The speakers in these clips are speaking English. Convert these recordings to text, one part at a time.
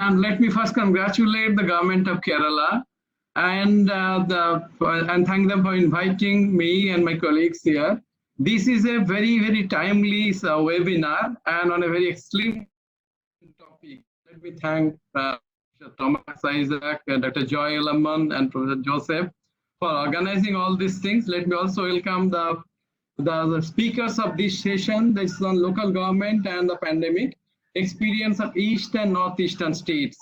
And let me first congratulate the government of Kerala and thank them for inviting me and my colleagues here. This is a very timely webinar and on a very excellent topic. Let me thank Thomas Isaac, Dr. Joy Lemon, and Professor Joseph for organizing all these things. Let me also welcome the speakers of this session. This is on local government and the pandemic experience of East and Northeastern states.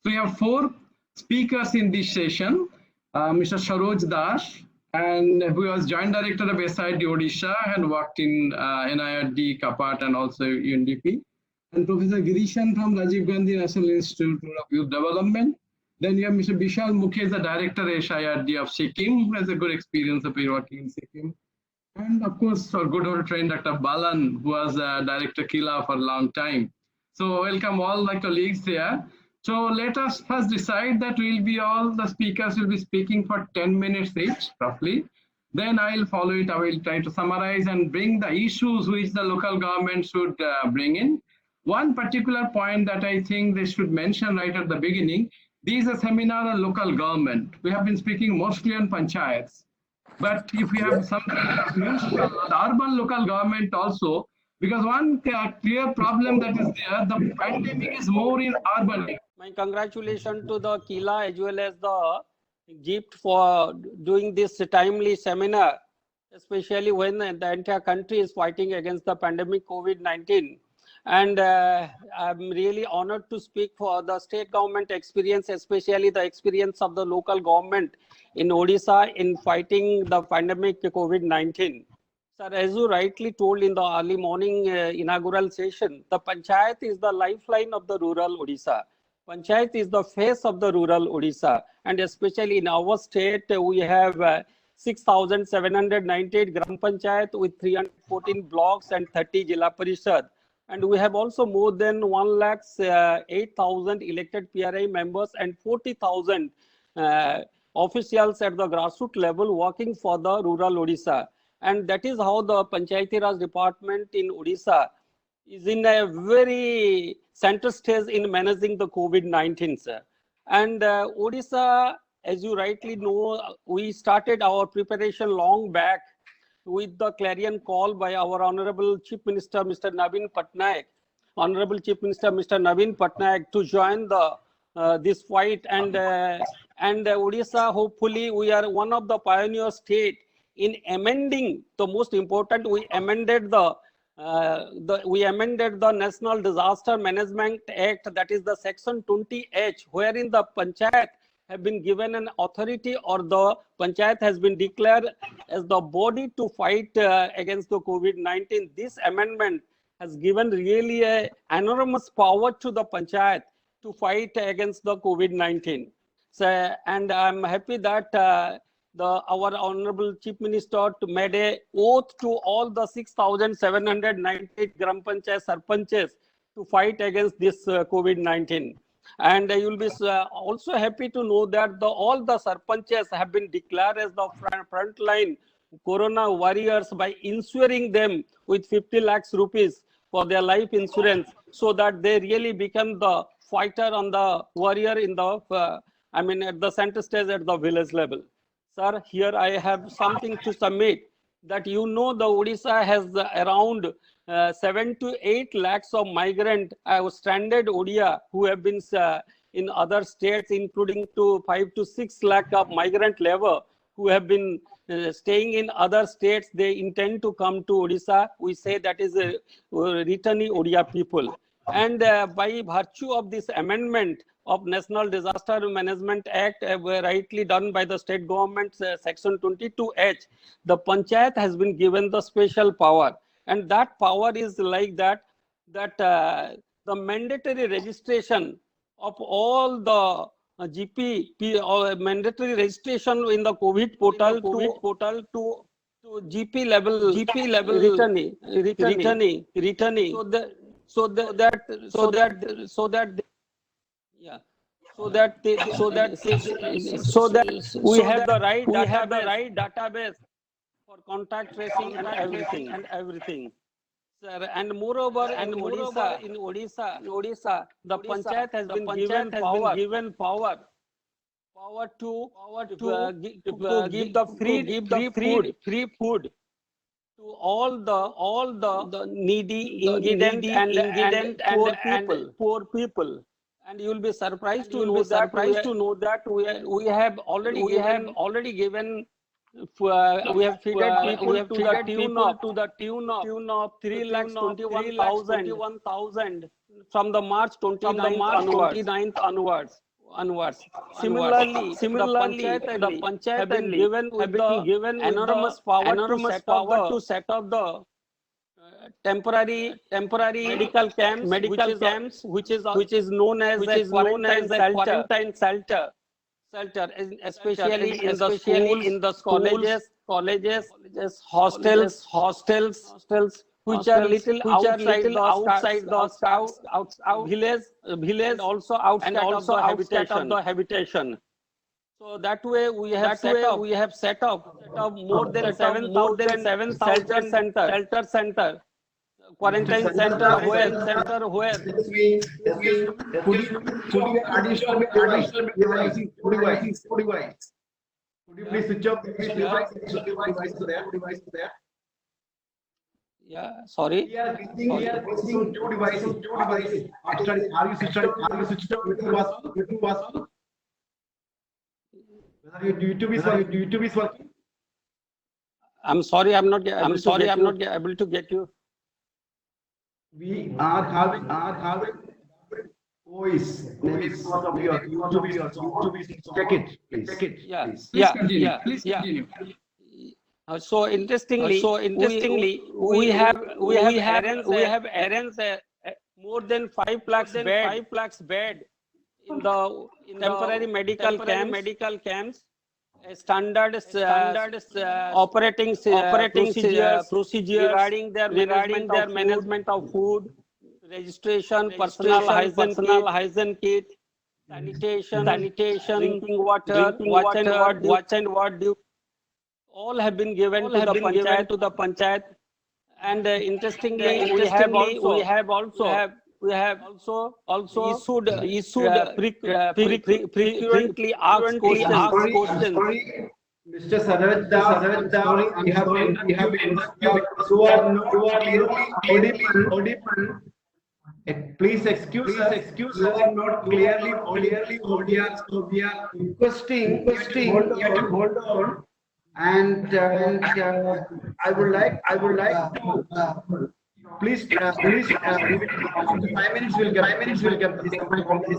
So we have 4 speakers in this session. Mr. Saroj Das, and who was Joint Director of SID Odisha and worked in NIRD, CAPAT, and also UNDP. And Professor Girishan from Rajiv Gandhi National Institute of Youth Development. Then you have Mr. Bishal Mukherjee, the Director SIRD of Sikkim, who has a good experience of working in Sikkim. And of course, our good old friend Dr. Balan, who was Director Kila for a long time. So welcome all my colleagues here. So let us first decide that all the speakers will be speaking for 10 minutes each, roughly. Then I'll follow it. I will try to summarize and bring the issues which the local government should bring in. One particular point that I think they should mention right at the beginning, this is a seminar on local government. We have been speaking mostly on panchayats. But if we have some the urban local government also, because one clear problem that is there, the pandemic is more in urban. My congratulations to the Kila as well as the GIFT for doing this timely seminar, especially when the entire country is fighting against the pandemic COVID-19. And I'm really honored to speak for the state government experience, especially the experience of the local government in Odisha in fighting the pandemic COVID-19. Sir, as you rightly told in the early morning inaugural session, the panchayat is the lifeline of the rural Odisha. Panchayat is the face of the rural Odisha, and especially in our state, we have 6,798 Gram Panchayat with 314 blocks and 30 Jilla Parishad. And we have also more than 1,08,000 elected PRI members and 40,000 officials at the grassroots level working for the rural Odisha. And that is how the Panchayati Raj department in Odisha is in a very center stage in managing the COVID-19, sir. And Odisha, as you rightly know, we started our preparation long back with the clarion call by our Honorable Chief Minister, Mr. Naveen Patnaik, Honorable Chief Minister, Mr. Naveen Patnaik, to join the this fight. And Odisha, hopefully, we are one of the pioneer state in amending. The most important, we amended the National Disaster Management Act, that is the Section 20H, wherein the panchayat have been given an authority, or the panchayat has been declared as the body to fight against the COVID-19. This amendment has given really an enormous power to the panchayat to fight against the COVID-19. So, and I'm happy that our Honorable Chief Minister made an oath to all the 6,798 Gram Panchayat Sarpanches to fight against this COVID-19. And you will be also happy to know that all the Sarpanches have been declared as the frontline Corona warriors by insuring them with 50 lakhs rupees for their life insurance, so that they really become the fighter on the warrior in the, at the center stage at the village level. Sir, here I have something to submit, that the Odisha has around 7 to 8 lakhs of migrant stranded Odia who have been in other states, including 5 to 6 lakh of migrant labor who have been staying in other states. They intend to come to Odisha. We say that is a returning Odia people. And by virtue of this amendment of National Disaster Management Act, rightly done by the state government, Section 22H, the panchayat has been given the special power. And that power is like that the mandatory registration of all the GP or mandatory registration in the COVID portal to GP level returning. So that we have the right database for contact tracing and everything. Sir, and moreover, in Odisha, the panchayat has been given power to give the free food to all the needy ingredient and poor people. And you will be surprised to know that we have already given we have fed people to the tune of 3,21,000 from the March 29th onwards. Similarly, the panchayat have been given enormous power to set up the temporary medical camps, which is known as a quarantine shelter, especially in the schools, colleges, hostels, which are little outside the village, and also outskirts of the habitation. So that way we have set up more than 7,000 shelter center, quarantine center where Additional device. Could you please switch off the device to there? Yeah, sorry. We are using two devices. Are you switched off? YouTube password? Whether your YouTube is working? I'm sorry, I'm not able to get you. We are having voice. Maybe because of your YouTube is check it, please. Please continue. So interestingly, we have arranged more than 5 lakhs bed in the temporary medical camps. Standard operating procedure regarding their management of food, registration, personal hygiene kit, sanitation, drinking water, watch and ward duty. All have been given to the panchayat. And interestingly, we have also issued frequently asked questions. Mr. Saraj Dao, we have who are audible. Please excuse us. You are not clearly audible. So we are requesting you to hold on. And I would like to please 5 minutes will get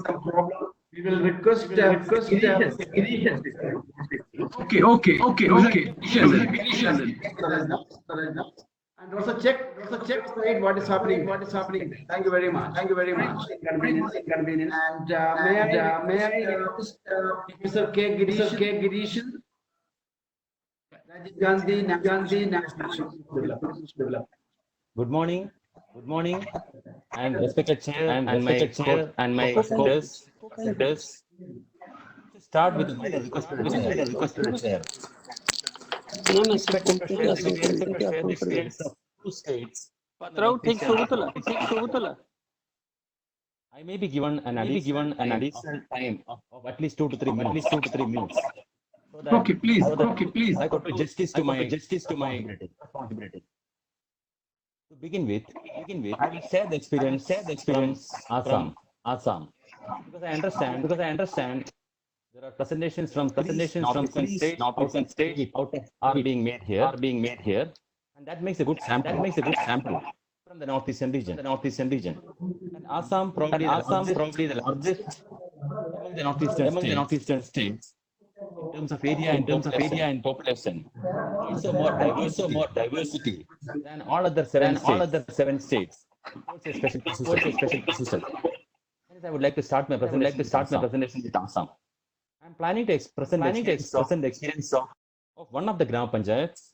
some problem. We will request Okay. and also check what is happening. Thank you very much. Inconvenience. And may I request Mr. K. Girishan? Gandhi, National Development. Good morning, and respected chair and my co-presenters. Start with the requested chair. Two states. I may be given an additional time of at least 2 to 3 minutes. So that, Okay, please. I got to justice to my responsibility. To begin with, I will share the experience Assam. Because I understand there are presentations from northeastern states are being made here, and that makes a good sample from the northeastern region. And Assam probably the largest among the northeastern states. In terms of area and population, also more diversity than all other seven states. Also a special position. Hence, I would like to start my presentation with Assam. I am planning to present the experience of one of the Gram Panchayats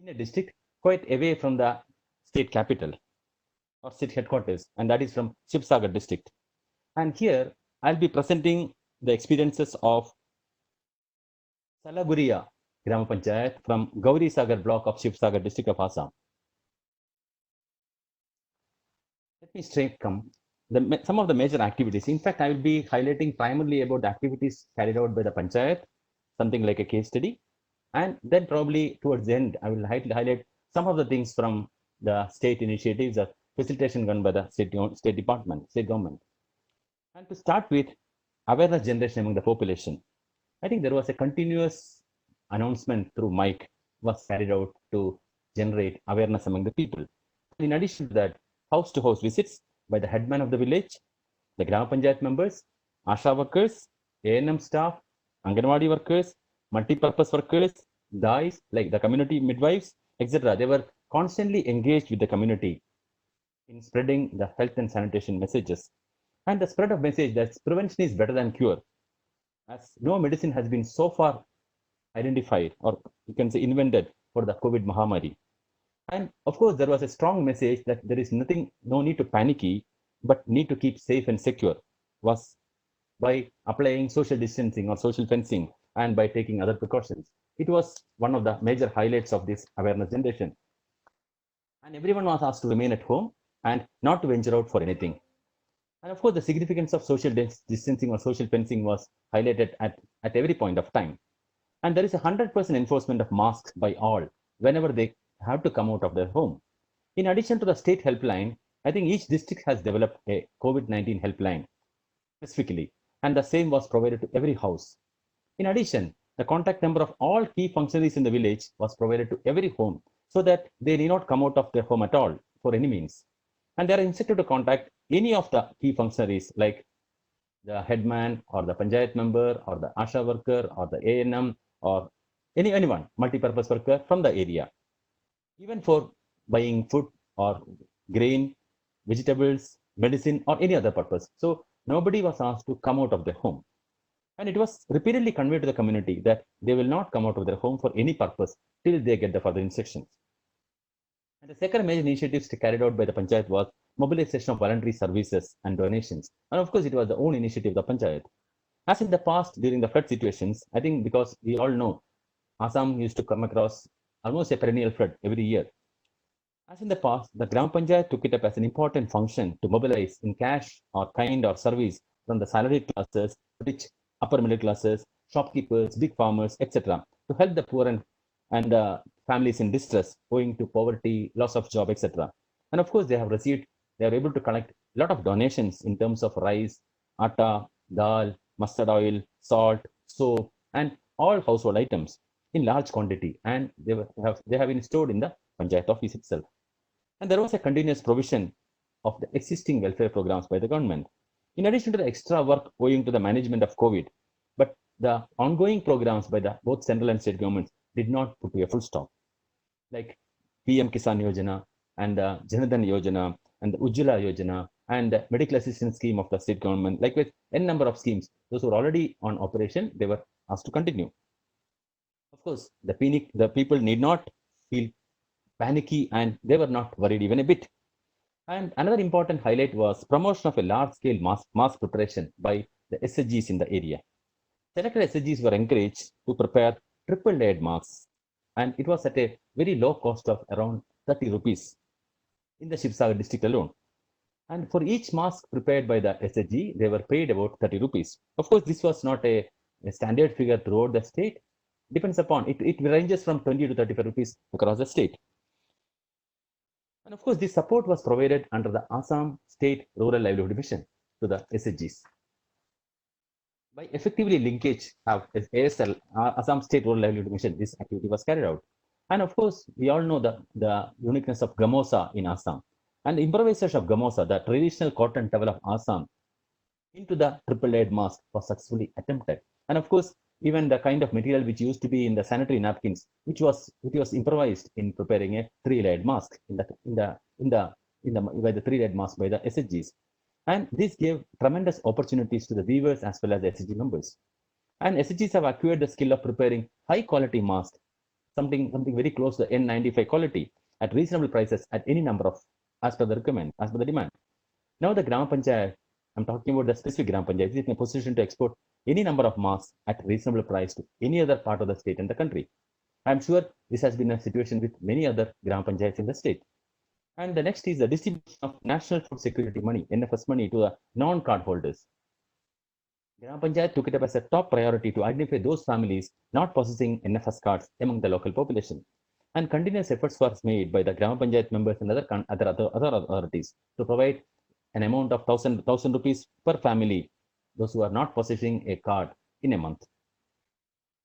in a district quite away from the state capital or state headquarters, and that is from Shivsagar district. And here I'll be presenting the experiences of Salaguria Gram Panchayat from Gauri Sagar block of Shivsagar district of Assam. me straight come some of the major activities. In fact, I will be highlighting primarily about the activities carried out by the panchayat, something like a case study, and then probably towards the end, I will highlight some of the things from the state initiatives or facilitation done by the state department, state government. And to start with, awareness generation among the population. I think there was a continuous announcement through mic was carried out to generate awareness among the people. In addition to that, house-to-house visits by the headman of the village, the Gram Panchayat members, ASHA workers, ANM staff, Anganwadi workers, multi-purpose workers, guys like the community midwives, etc. They were constantly engaged with the community in spreading the health and sanitation messages. And the spread of message that prevention is better than cure, as no medicine has been so far identified, or you can say invented, for the COVID Mahamari. And of course, there was a strong message that there is no need to panicky, but need to keep safe and secure, was by applying social distancing or social fencing and by taking other precautions. It was one of the major highlights of this awareness generation. And everyone was asked to remain at home and not to venture out for anything. And of course, the significance of social distancing or social fencing was highlighted at every point of time. And there is 100% enforcement of masks by all whenever they have to come out of their home. In addition to the state helpline, I think each district has developed a COVID-19 helpline specifically, and the same was provided to every house. In addition, the contact number of all key functionaries in the village was provided to every home so that they need not come out of their home at all for any means. And they are instructed to contact any of the key functionaries like the headman or the panchayat member or the ASHA worker or the ANM or anyone, multi-purpose worker from the area, even for buying food or grain, vegetables, medicine, or any other purpose. So nobody was asked to come out of their home. And it was repeatedly conveyed to the community that they will not come out of their home for any purpose till they get the further instructions. And the second major initiative carried out by the panchayat was mobilization of voluntary services and donations. And of course, it was the own initiative of the panchayat. As in the past, during the flood situations, I think because we all know Assam used to come across almost a perennial flood every year. As in the past, the Gram Panchayat took it up as an important function to mobilize in cash or kind or service from the salaried classes, rich upper middle classes, shopkeepers, big farmers, etc., to help the poor and families in distress owing to poverty, loss of job, etc. And of course, they are able to collect a lot of donations in terms of rice, atta, dal, mustard oil, salt, soap, and all household items in large quantity, and they have been stored in the panchayat office itself. And there was a continuous provision of the existing welfare programs by the government, in addition to the extra work owing to the management of COVID. But the ongoing programs by the both central and state governments did not put to a full stop, like PM Kisan Yojana and the Janadhan Yojana and the Ujjwala Yojana and the medical assistance scheme of the state government, like with n number of schemes. Those who were already on operation, they were asked to continue. Of course, the people need not feel panicky, and they were not worried even a bit. And another important highlight was promotion of a large-scale mask preparation by the SHGs in the area. Selected SHGs were encouraged to prepare triple-layered masks, and it was at a very low cost of around 30 rupees in the Shivsagar district alone. And for each mask prepared by the SHG, they were paid about 30 rupees. Of course, this was not a standard figure throughout the state. Depends upon it. It ranges from 20 to 35 rupees across the state. And of course, this support was provided under the Assam State Rural Livelihood Mission to the SHGs. By effectively linkage of ASL, Assam State Rural Livelihood Mission, this activity was carried out. And of course, we all know the uniqueness of Gamosa in Assam. And the improvisation of Gamosa, the traditional cotton towel of Assam, into the triple-layered mask was successfully attempted. And of course, even the kind of material which used to be in the sanitary napkins, which was improvised in preparing a three-layered mask by the three-layered mask by the SHGs. And this gave tremendous opportunities to the weavers as well as the SHG members. And SHGs have acquired the skill of preparing high-quality masks, something very close to the N95 quality at reasonable prices at any number of as per the demand. Now the Gram Panchayat, I'm talking about the specific Gram Panchayat, is in a position to export any number of masks at reasonable price to any other part of the state and the country. I'm sure this has been a situation with many other Gram Panchayats in the state. And the next is the distribution of National Food Security money, NFS money, to the non-card holders. Gram Panchayat took it up as a top priority to identify those families not possessing NFS cards among the local population. And continuous efforts were made by the Gram Panchayat members and other authorities to provide an amount of 1,000 rupees per family, those who are not possessing a card in a month.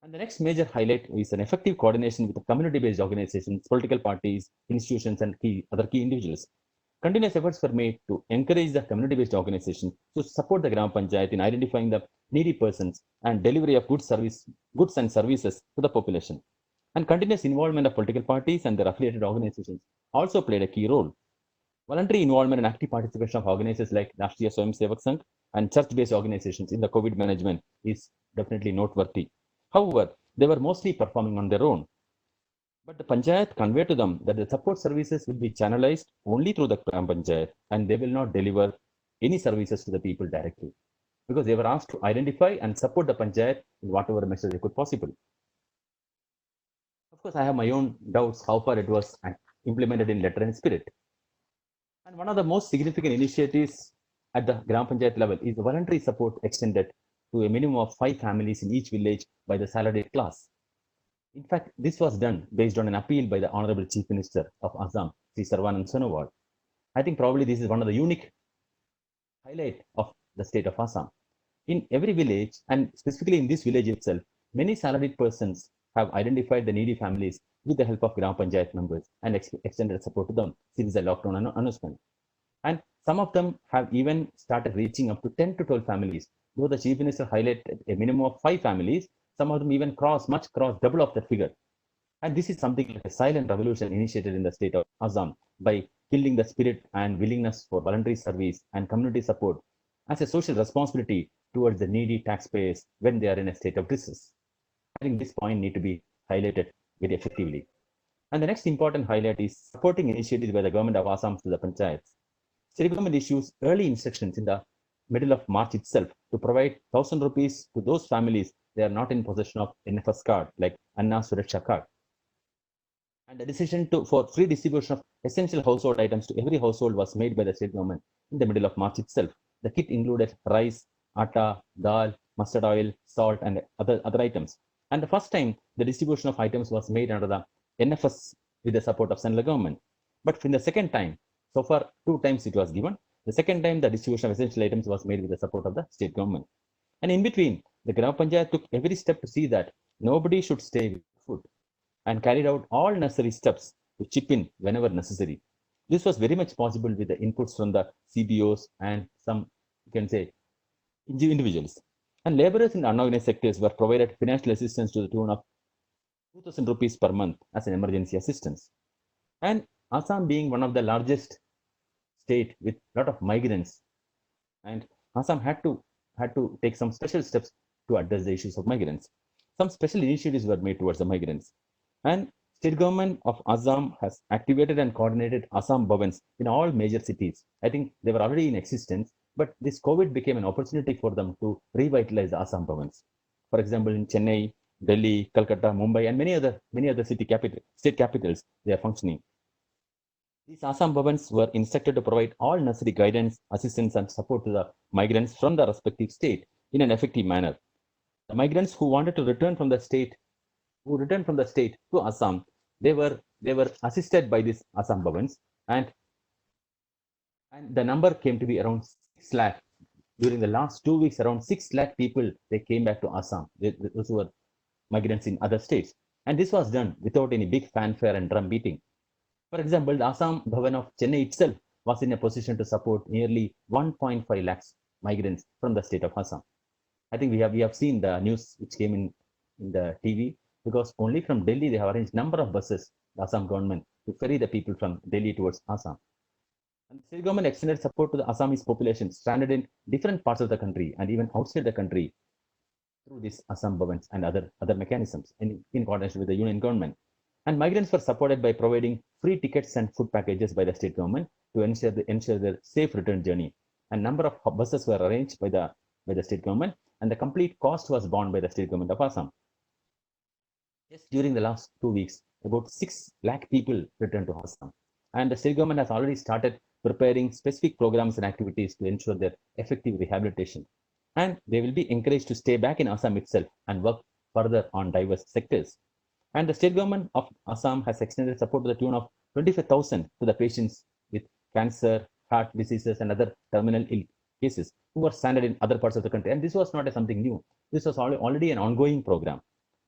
And the next major highlight is an effective coordination with the community-based organizations, political parties, institutions, and other key individuals. Continuous efforts were made to encourage the community-based organizations to support the Gram Panchayat in identifying the needy persons and delivery of goods and services to the population. And continuous involvement of political parties and their affiliated organizations also played a key role. Voluntary involvement and active participation of organizations like Rashtriya Swayamsevak Sangh and church-based organizations in the COVID management is definitely noteworthy. However, they were mostly performing on their own. But the Panchayat conveyed to them that the support services will be channelized only through the Gram Panchayat and they will not deliver any services to the people directly, because they were asked to identify and support the Panchayat in whatever measure they could possible. Of course, I have my own doubts how far it was implemented in letter and spirit. And one of the most significant initiatives at the Gram Panchayat level is the voluntary support extended to a minimum of 5 families in each village by the salaried class. In fact, this was done based on an appeal by the Honorable Chief Minister of Assam, Sri Sarvanand Sonowal. I think probably this is one of the unique highlight of the state of Assam. In every village, and specifically in this village itself, many salaried persons have identified the needy families with the help of Gram Panchayat members and extended support to them since the lockdown announcement. And some of them have even started reaching up to 10 to 12 families. Though the Chief Minister highlighted a minimum of 5 families, some of them even cross double of that figure. And this is something like a silent revolution initiated in the state of Assam by killing the spirit and willingness for voluntary service and community support as a social responsibility towards the needy taxpayers when they are in a state of distress. I think this point need to be highlighted very effectively. And the next important highlight is supporting initiatives by the government of Assam to the panchayats. State government issues early instructions in the middle of March itself to provide 1,000 rupees to those families they are not in possession of NFS card like Anna Suraksha card. And the decision for free distribution of essential household items to every household was made by the state government in the middle of March itself. The kit included rice, atta, dal, mustard oil, salt, and other items. And the first time the distribution of items was made under the NFS with the support of central government. But in the second time, so far 2 times it was given. The second time the distribution of essential items was made with the support of the state government. And in between, the Gram Panchayat took every step to see that nobody should stay with food and carried out all necessary steps to chip in whenever necessary. This was very much possible with the inputs from the CBOs and some, you can say, individuals. And laborers in unorganized sectors were provided financial assistance to the tune of 2,000 rupees per month as an emergency assistance. And Assam being one of the largest state with a lot of migrants, and Assam had to take some special steps to address the issues of migrants. Some special initiatives were made towards the migrants. And state government of Assam has activated and coordinated Assam Bhavans in all major cities. I think they were already in existence, but this COVID became an opportunity for them to revitalize the Assam Bhavans. For example, in Chennai, Delhi, Calcutta, Mumbai, and many other state capitals, they are functioning. These Assam Bhavans were instructed to provide all necessary guidance, assistance, and support to the migrants from the respective state in an effective manner. The migrants who wanted to return from the state to Assam, they were assisted by these Assam Bhavans, and the number came to be around 6 lakh. During the last 2 weeks, around 6 lakh people, they came back to Assam, those who were migrants in other states. And this was done without any big fanfare and drum beating. For example, the Assam Bhavan of Chennai itself was in a position to support nearly 1.5 lakhs migrants from the state of Assam. I think we have seen the news which came in the TV, because only from Delhi they have arranged number of buses, the Assam government, to ferry the people from Delhi towards Assam. And the state government extended support to the Assamese population stranded in different parts of the country and even outside the country through these Assam Bhavans and other mechanisms in coordination with the union government. And migrants were supported by providing free tickets and food packages by the state government to ensure their safe return journey. A number of buses were arranged by the state government, and the complete cost was borne by the state government of Assam. Just during the last 2 weeks, about 6 lakh people returned to Assam. And the state government has already started preparing specific programs and activities to ensure their effective rehabilitation. And they will be encouraged to stay back in Assam itself and work further on diverse sectors. And the state government of Assam has extended support to the tune of 25,000 to the patients with cancer, heart diseases, and other terminal ill cases who were stranded in other parts of the country. And this was not something new. This was already an ongoing program.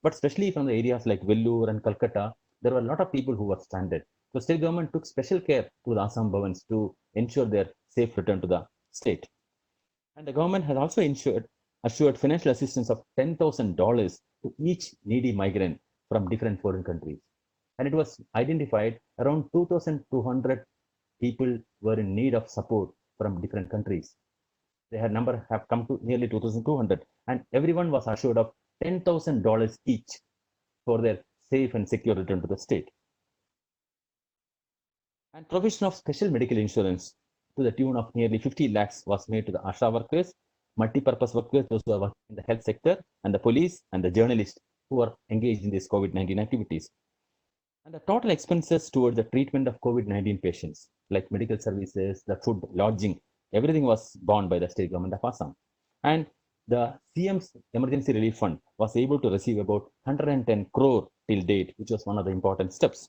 But especially from the areas like Vellore and Calcutta, there were a lot of people who were stranded. So state government took special care to the Assam Bhavans to ensure their safe return to the state. And the government has also assured financial assistance of $10,000 to each needy migrant from different foreign countries. And it was identified around 2,200 people were in need of support from different countries. Their number have come to nearly 2,200, and everyone was assured of $10,000 each for their safe and secure return to the state. And provision of special medical insurance to the tune of nearly 50 lakhs was made to the ASHA workers, multi-purpose workers, those who are working in the health sector, and the police and the journalists who are engaged in these COVID-19 activities. And the total expenses toward the treatment of COVID-19 patients, like medical services, the food, lodging, everything was borne by the state government of Assam. And the CM's emergency relief fund was able to receive about 110 crore till date, which was one of the important steps.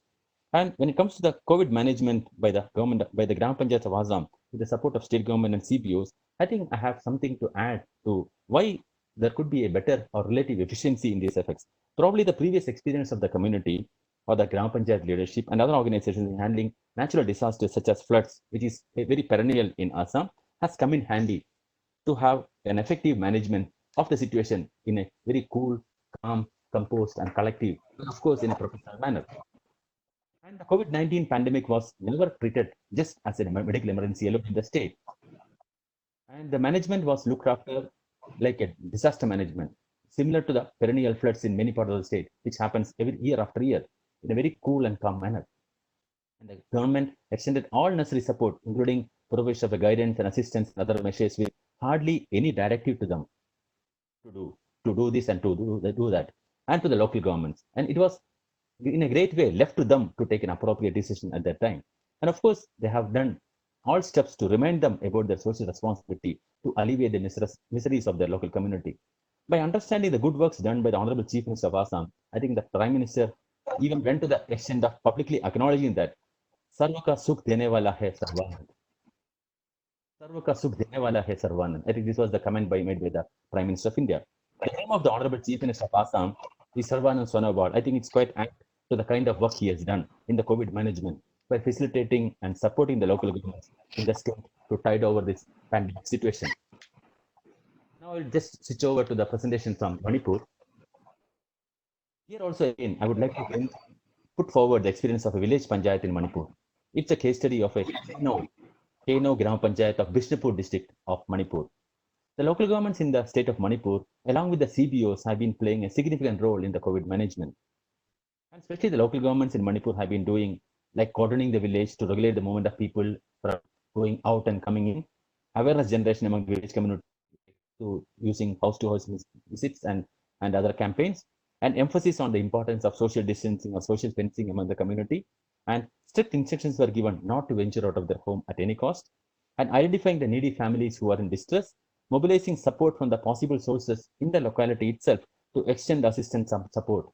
And when it comes to the COVID management by the government, by the Gram Panchayats of Assam, with the support of state government and CBOs, I think I have something to add to why there could be a better or relative efficiency in these effects. Probably the previous experience of the community or the Gram Panchayat leadership and other organizations in handling natural disasters such as floods, which is very perennial in Assam, has come in handy to have an effective management of the situation in a very cool, calm, composed, and collective, and of course, in a professional manner. And the COVID-19 pandemic was never treated just as a medical emergency alone in the state. And the management was looked after like a disaster management, similar to the perennial floods in many parts of the state, which happens every year after year in a very cool and calm manner. And the government extended all necessary support, including provision of the guidance and assistance and other measures with hardly any directive to them to do this and to do that, and to the local governments. And it was in a great way left to them to take an appropriate decision at that time. And of course, they have done all steps to remind them about their social responsibility to alleviate the miseries of their local community. By understanding the good works done by the Honorable Chief Minister of Assam, I think the Prime Minister even went to the extent of publicly acknowledging that Sarva ka sukh dene wala hai Sarvanand. Sarva ka sukh dene wala hai Sarvanand. I think this was the comment made by the Prime Minister of India. The name of the Honorable Chief Minister of Assam is Sarvanand Sonowal. I think it's quite apt to the kind of work he has done in the COVID management by facilitating and supporting the local governments in the state to tide over this pandemic situation. Now I'll just switch over to the presentation from Manipur. Here also again, I would like to put forward the experience of a village panchayat in Manipur. It's a case study of a Keno Gram Panchayat of Bishnupur district of Manipur. The local governments in the state of Manipur, along with the CBOs, have been playing a significant role in the COVID management. And especially the local governments in Manipur have been doing like cordoning the village to regulate the movement of people from going out and coming in, awareness generation among the village community to using house-to-house visits and other campaigns, and emphasis on the importance of social distancing or social fencing among the community. And strict instructions were given not to venture out of their home at any cost, and identifying the needy families who are in distress, mobilizing support from the possible sources in the locality itself to extend assistance and support,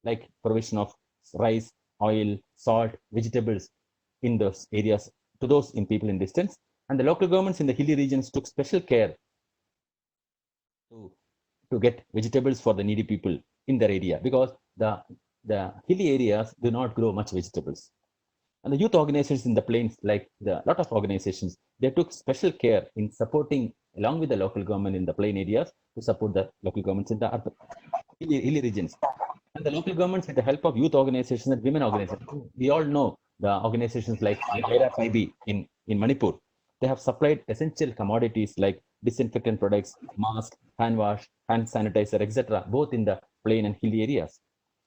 like provision of rice, oil, salt, vegetables in those areas to those in people in distance. And the local governments in the hilly regions took special care to get vegetables for the needy people in their area, because the hilly areas do not grow much vegetables. And the youth organizations in the plains, like the lot of organizations, they took special care in supporting, along with the local government in the plain areas, to support the local governments in the urban hilly regions. And the local governments, with the help of youth organizations and women organizations, we all know the organizations like IRFIB in Manipur, they have supplied essential commodities like disinfectant products, masks, hand wash, hand sanitizer, etc., both in the plain and hilly areas.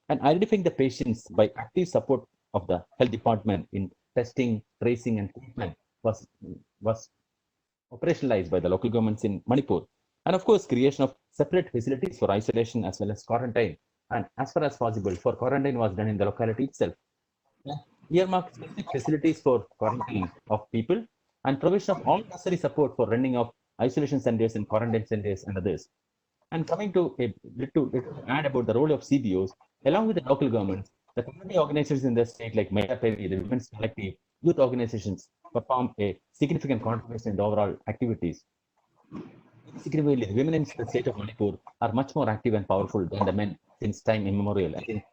And identifying the patients by active support of the health department in testing, tracing, and treatment was operationalized by the local governments in Manipur. And of course, creation of separate facilities for isolation as well as quarantine. And as far as possible, for quarantine was done in the locality itself. earmark specific facilities for quarantine of people, and provision of all necessary support for running of isolation centers and quarantine centers and others. And coming to a little add about the role of CBOs, along with the local governments, the community organizations in the state like Maya Pevi, the Women's Collective, youth organizations perform a significant contribution in the overall activities. Significantly, the women in the state of Manipur are much more active and powerful than the men since time immemorial. I think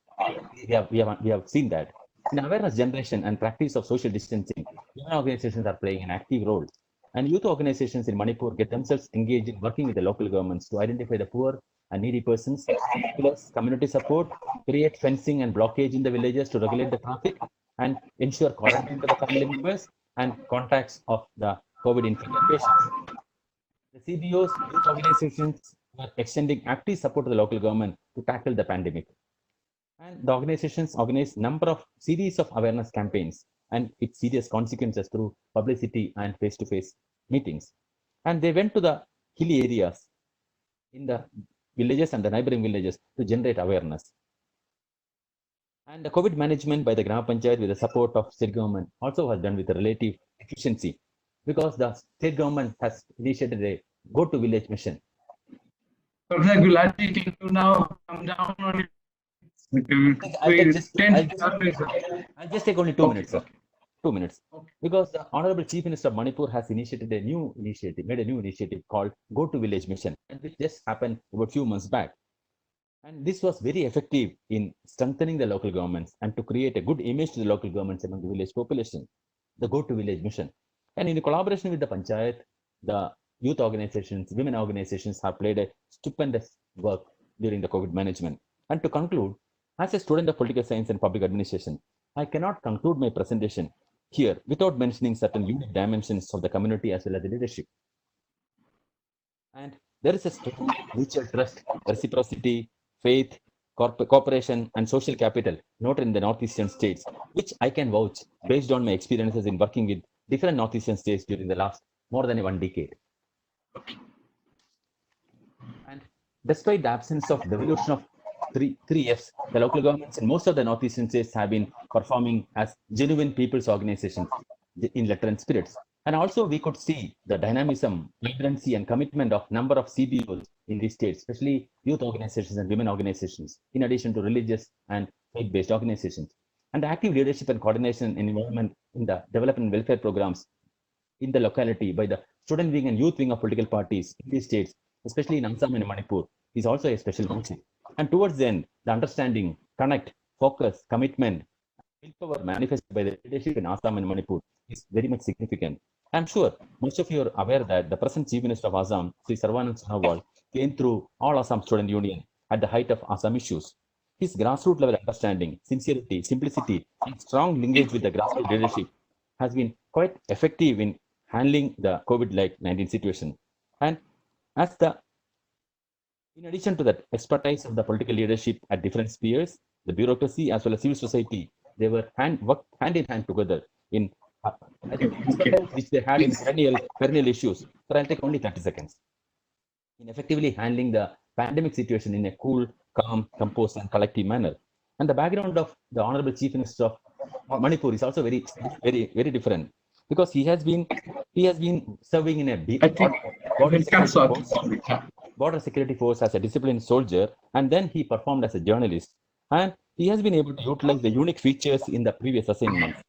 we have seen that. In awareness generation and practice of social distancing, women organizations are playing an active role. And youth organizations in Manipur get themselves engaged in working with the local governments to identify the poor and needy persons, plus community support, create fencing and blockage in the villages to regulate the traffic, and ensure quarantine for the family members and contacts of the COVID-infected patients. The CBOs, youth organizations were extending active support to the local government to tackle the pandemic. And the organizations organized number of series of awareness campaigns and its serious consequences through publicity and face-to-face meetings. And they went to the hilly areas in the villages and the neighboring villages to generate awareness. And the COVID management by the Gram Panchayat with the support of state government also was done with a relative efficiency, because the state government has initiated a go-to-village mission. Professor Gulati, can you now come down on it? I'll just take only 2 minutes, sir. 2 minutes. Because the Honorable Chief Minister of Manipur has made a new initiative called Go to Village Mission, and which just happened about a few months back. And this was very effective in strengthening the local governments and to create a good image to the local governments among the village population, the Go to Village Mission. And in collaboration with the Panchayat, the youth organizations, women organizations have played a stupendous work during the COVID management. And to conclude, as a student of political science and public administration, I cannot conclude my presentation here without mentioning certain unique dimensions of the community as well as the leadership. And there is a strong mutual trust, reciprocity, faith, cooperation, and social capital noted in the northeastern states, which I can vouch based on my experiences in working with different northeastern states during the last more than 1 decade. And despite the absence of devolution of three Fs, the local governments in most of the northeastern states have been performing as genuine people's organizations in letter and spirits. And also we could see the dynamism, vibrancy, and commitment of number of CBOs in these states, especially youth organizations and women organizations, in addition to religious and faith-based organizations. And the active leadership and coordination and involvement in the development and welfare programs in the locality by the student wing and youth wing of political parties in these states, especially in Assam and Manipur, is also a special mention. And towards the end, the understanding, connect, focus, commitment, willpower manifested by the leadership in Assam and Manipur is very much significant. I'm sure most of you are aware that the present Chief Minister of Assam, Sri Sarvanand Sonowal, came through all Assam Student Union at the height of Assam issues. His grassroots level understanding, sincerity, simplicity, and strong linkage with the grassroots leadership has been quite effective in handling the COVID-19 situation. And in addition to that expertise of the political leadership at different spheres, the bureaucracy as well as civil society, they were worked hand in hand together in which they had in perennial issues. So I'll take only 30 seconds. In effectively handling the pandemic situation in a cool, calm, composed, and collective manner. And the background of the Honorable Chief Minister of Manipur is also very, very different, because he has been serving in a border security force as a disciplined soldier, and then he performed as a journalist, and he has been able to utilize the unique features in the previous assignments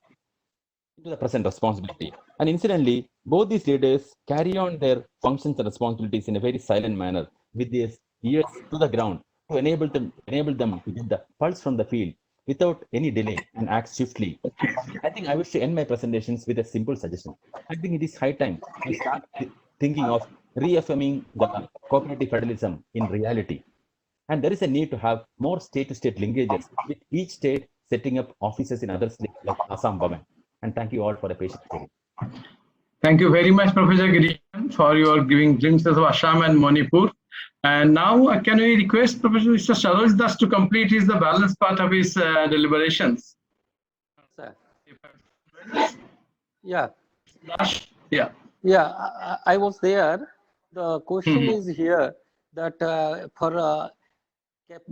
into the present responsibility. And incidentally, both these leaders carry on their functions and responsibilities in a very silent manner, with their ears to the ground, to enable them to get the pulse from the field without any delay and act swiftly. I think I wish to end my presentations with a simple suggestion. I think it is high time we start thinking of reaffirming the cooperative federalism in reality. And there is a need to have more state-to-state linkages, with each state setting up offices in other states like Assam government. And thank you all for the patient hearing. Thank you very much, Professor Girishan, for your giving glimpses of Assam and Manipur. And now, can we request Professor Mr. Saroj Das to complete the balance part of his deliberations? Sir. Yeah. Yeah. Yeah, I was there. The question is here that for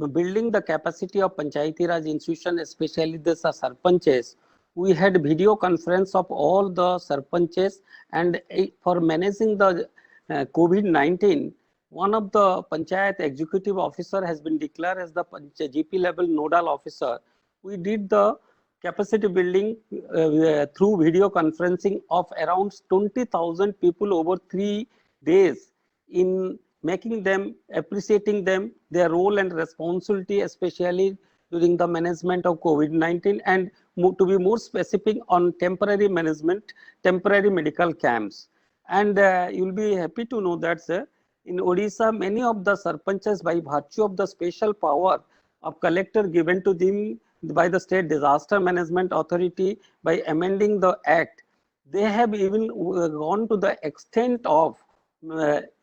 building the capacity of Panchayati Raj institution, especially the sarpanches, we had video conference of all the sarpanches, and for managing the COVID-19, one of the panchayat executive officer has been declared as the GP level nodal officer. We did the capacity building through video conferencing of around 20,000 people over 3 days, in making them, appreciating them, their role and responsibility, especially during the management of COVID-19, and to be more specific on temporary management, temporary medical camps. And you'll be happy to know that, sir, in Odisha, many of the sarpanches, by virtue of the special power of collector given to them by the State Disaster Management Authority by amending the act, they have even gone to the extent of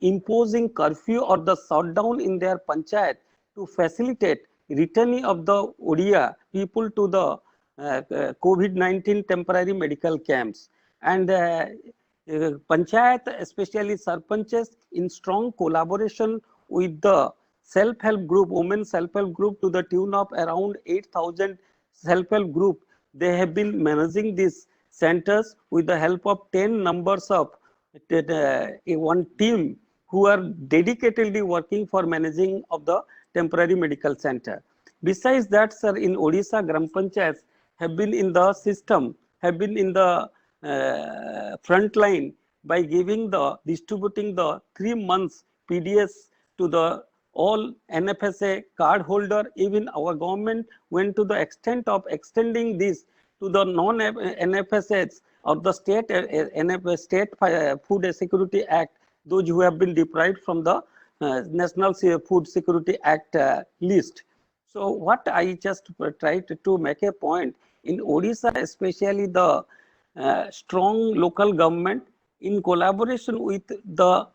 imposing curfew or the shutdown in their panchayat to facilitate returning of the Odia people to the COVID-19 temporary medical camps. And panchayat, especially sarpanches, in strong collaboration with the self-help group, women self-help group, to the tune of around 8,000 self-help group, they have been managing these centers with the help of 10 numbers of one team who are dedicatedly working for managing of the temporary medical center. Besides that, sir, in Odisha, Gram Panchayats have been in the system, have been in the front line by distributing the 3 months PDS to the all NFSA card holder. Even our government went to the extent of extending this to the non-NFSAs of the state Food Security Act, those who have been deprived from the National Food Security Act list. So what I just tried to make a point, in Odisha, especially the strong local government, in collaboration with the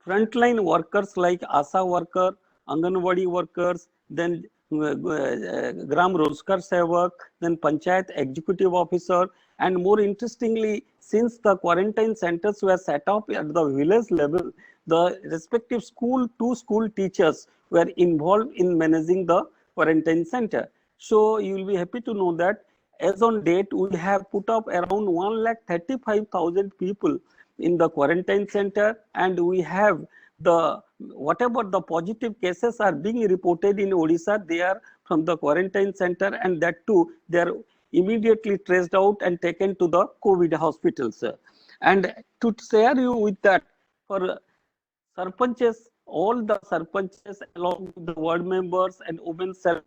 frontline workers like ASA worker, Anganwadi workers, then Gram Rozgar Sevak, then Panchayat Executive Officer, and more interestingly, since the quarantine centers were set up at the village level, the respective two school teachers were involved in managing the quarantine center. So you will be happy to know that as on date, we have put up around 1,35,000 people in the quarantine center, and we have the whatever the positive cases are being reported in Odisha, they are from the quarantine center, and that too they are immediately traced out and taken to the COVID hospitals. And to share you with that, for sarpanches, all the sarpanches along with the ward members and women self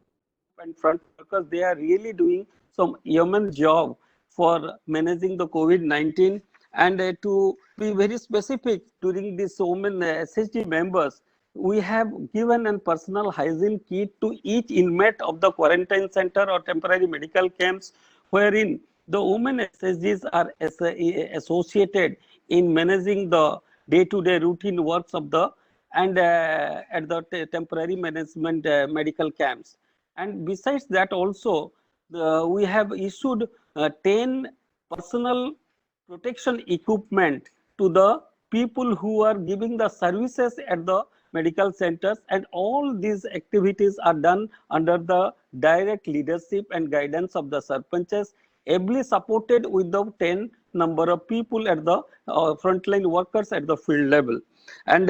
and front workers, they are really doing some yeoman job for managing the COVID-19. And to be very specific, during this women SHG members, we have given a personal hygiene kit to each inmate of the quarantine center or temporary medical camps, wherein the women SHGs are associated in managing the day-to-day routine works of the and at the temporary management medical camps. And besides that also, we have issued 10 personal protection equipment to the people who are giving the services at the medical centers, and all these activities are done under the direct leadership and guidance of the sarpanches, ably supported with the 10 number of people at the frontline workers at the field level. And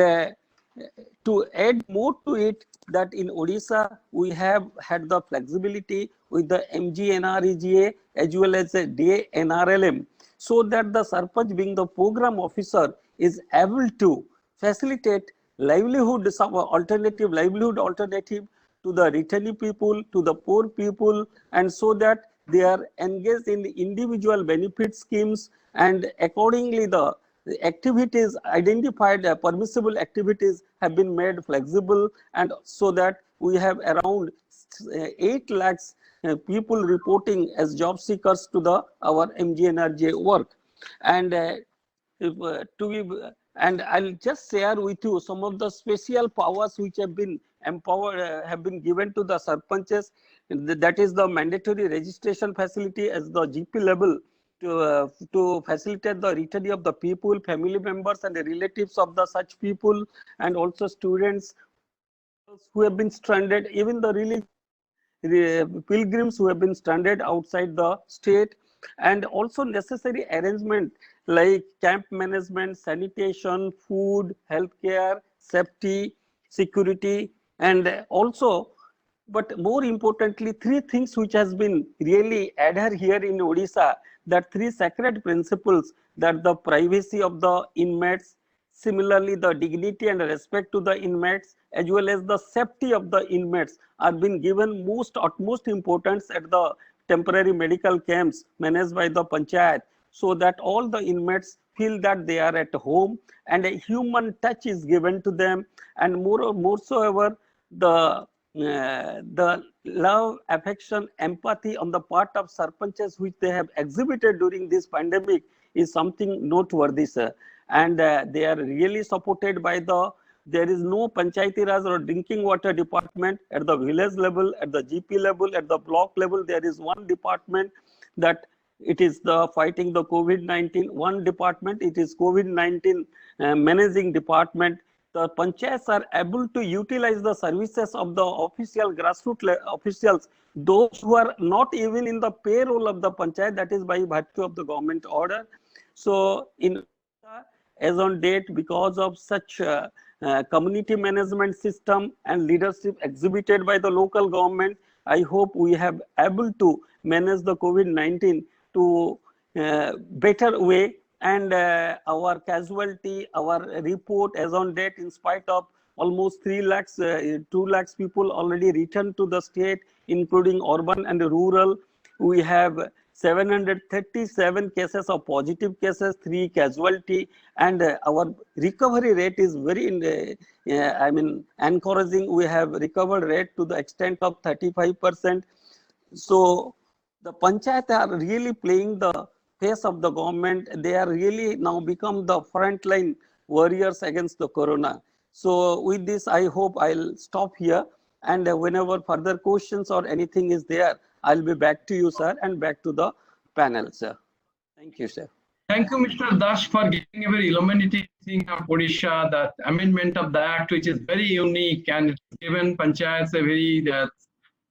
to add more to it, that in Odisha, we have had the flexibility with the MGNREGA as well as the DNRLM, so that the Sarpanch, being the program officer, is able to facilitate livelihood, some alternative livelihood alternative to the returning people, to the poor people, and so that they are engaged in individual benefit schemes, and accordingly the activities identified, permissible activities have been made flexible, and so that we have around 8 lakhs people reporting as job seekers to the our MGNREGA work. And and I'll just share with you some of the special powers which have been empowered, have been given to the sarpanches. That is the mandatory registration facility as the GP level, to facilitate the return of the people, family members and the relatives of the such people, and also students who have been stranded, even the pilgrims who have been stranded outside the state, and also necessary arrangement like camp management, sanitation, food, healthcare, safety, security, and also, but more importantly, three things which has been really adhered here in Odisha, that three sacred principles, that the privacy of the inmates, similarly the dignity and respect to the inmates, as well as the safety of the inmates are being given utmost importance at the temporary medical camps managed by the panchayat, so that all the inmates feel that they are at home and a human touch is given to them, and moreover the love, affection, empathy on the part of sarpanches which they have exhibited during this pandemic is something noteworthy, sir. And they are really supported by there is no Panchayati Raj or drinking water department at the village level, at the GP level, at the block level. There is one department that it is the fighting the COVID-19. One department, it is COVID-19 managing department. The panchayats are able to utilize the services of the official grassroots officials, those who are not even in the payroll of the panchayat, that is by virtue of the government order. So in as on date, because of such community management system and leadership exhibited by the local government, I hope we have able to manage the COVID-19 to better way, and our casualty, our report as on date, in spite of almost 3 lakhs, 2 lakhs people already returned to the state, including urban and rural. We have 737 cases of positive cases, 3 casualty, and our recovery rate is very, encouraging. We have recovered rate to the extent of 35%. So the panchayat are really playing the face of the government. They are really now become the frontline warriors against the corona. So with this, I hope I'll stop here. And whenever further questions or anything is there, I'll be back to you, sir, and back to the panel, sir. Thank you, sir. Thank you, Mr. Dash, for giving a very illuminating thing of Odisha, the amendment of the act, which is very unique and it's given panchayats a very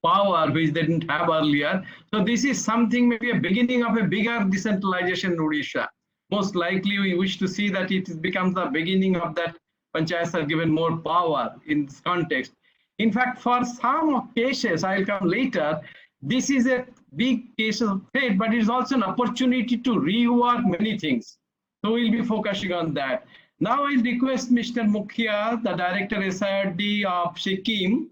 power which they didn't have earlier. So this is something, maybe a beginning of a bigger decentralization in Odisha. Most likely we wish to see that it becomes the beginning of that panchayats are given more power in this context. In fact, for some cases, I'll come later, this is a big case of threat, but it's also an opportunity to rework many things. So we'll be focusing on that. Now I request Mr. Mukhia, the Director SIRD of Sikkim,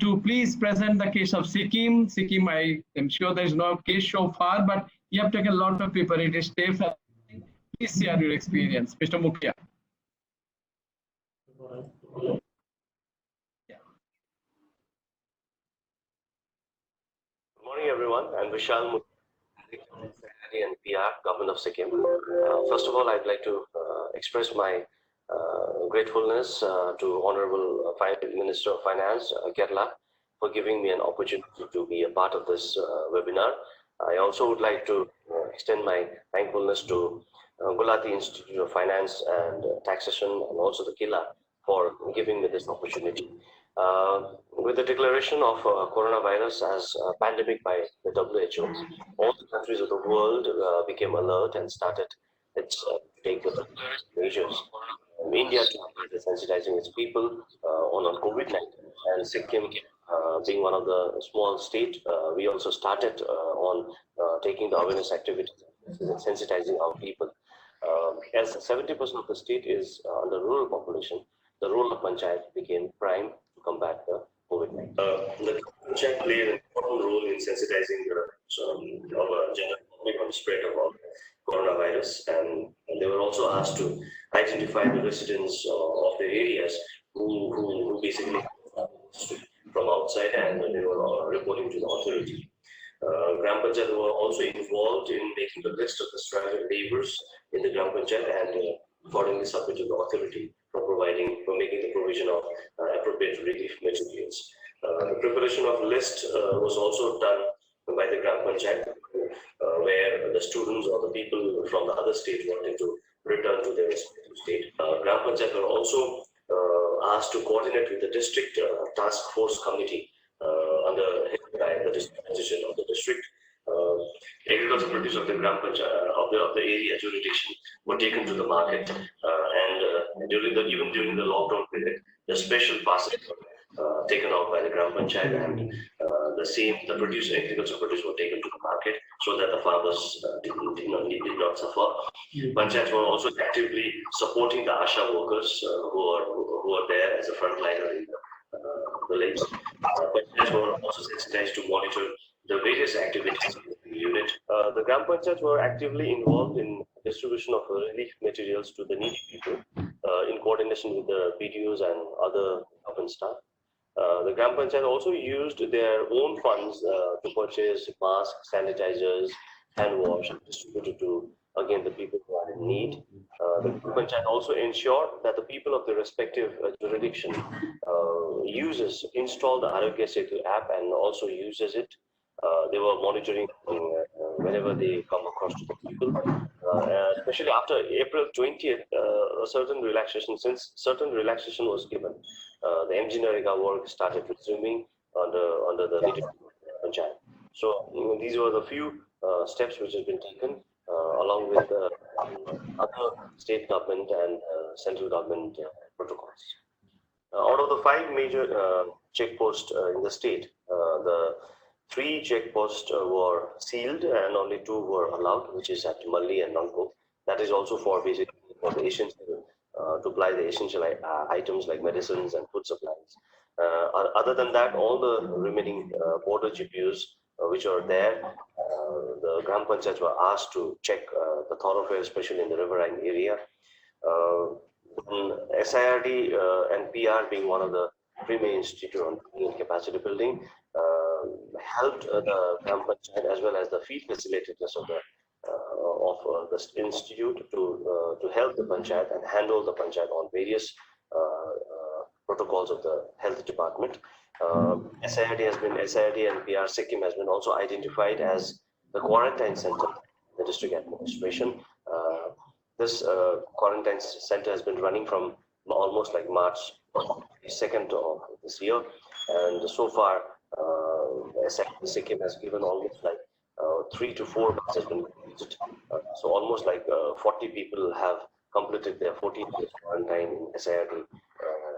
to please present the case of Sikkim. Sikkim, I am sure there is no case so far, but you have taken a lot of preparatory steps. Please share your experience, Mr. Mukhia. Good morning, everyone. I'm Vishal Mukhia, and PR, Government of Sikkim. First of all, I'd like to express my gratefulness to Honorable Minister of Finance, Kerala, for giving me an opportunity to be a part of this webinar. I also would like to extend my thankfulness to Gulati Institute of Finance and Taxation, and also the KILA, for giving me this opportunity. With the declaration of coronavirus as a pandemic by the WHO, all the countries of the world became alert and started its take the measures. India started sensitizing its people on COVID-19, and Sikkim, being one of the small states, we also started on taking the awareness activities, sensitizing our people. As 70% of the state is under rural population, the role of panchayat became prime to combat the COVID-19. The panchayat played an important role in sensitizing our general public on the spread of coronavirus, and they were also asked to identify the residents of the areas who basically from outside, and they were reporting to the authority. Gram Panchayat were also involved in making the list of the stranded laborers in the Gram Panchayat, and accordingly submit to the authority for making the provision of appropriate relief materials. The preparation of list was also done by the Gram Panchayat, where the students or the people from the other state wanted to return to their respective state. Gram Panchayat were also asked to coordinate with the district task force committee under the district position of the district. agricultural produce of the Gram Panchayat, of the area jurisdiction were taken to the market, and even during the lockdown period, the special passes were taken out by the Gram Panchayat, and the agricultural produce were taken to the market so that the farmers did not suffer. Panchayats were also actively supporting the ASHA workers who are there as a frontliner in the village. Panchayats were also sensitized to monitor the various activities of the unit. The Gram Panchayats were actively involved in distribution of relief materials to the needy people in coordination with the BDOs and other government staff. The Gram Panchayat also used their own funds to purchase masks, sanitizers, hand wash, and distributed to, again, the people who are in need. The Gram Panchayat also ensured that the people of the respective jurisdiction install the Arogya Setu app and also uses it. They were monitoring whenever they come across to the people, especially after April 20th, since certain relaxation was given, the MG-Narega work started resuming under the leadership of Panchayat. So these were the few steps which have been taken along with other state government and central government protocols. Out of the 5 major checkposts in the state, the 3 checkposts were sealed and only 2 were allowed, which is at Malli and Nangpur. That is also for basically for the essential to apply the essential items like medicines and food supplies. Other than that, all the remaining border GPUs which are there, the Gram Panchayats were asked to check the thoroughfare, especially in the riverine area. SIRD and PR being one of the premier institute on capacity building helped the Gram Panchayat as well as the field facilitators of the institute to help the Panchayat and handle the Panchayat on various protocols of the health department. SIRD and PR Sikkim has been also identified as the quarantine center, the district administration. This quarantine center has been running from almost like March 2nd of this year, and so far Sikkim has given almost like 3 to 4 months has been completed. So almost like 40 people have completed their 14 days quarantine in SIRD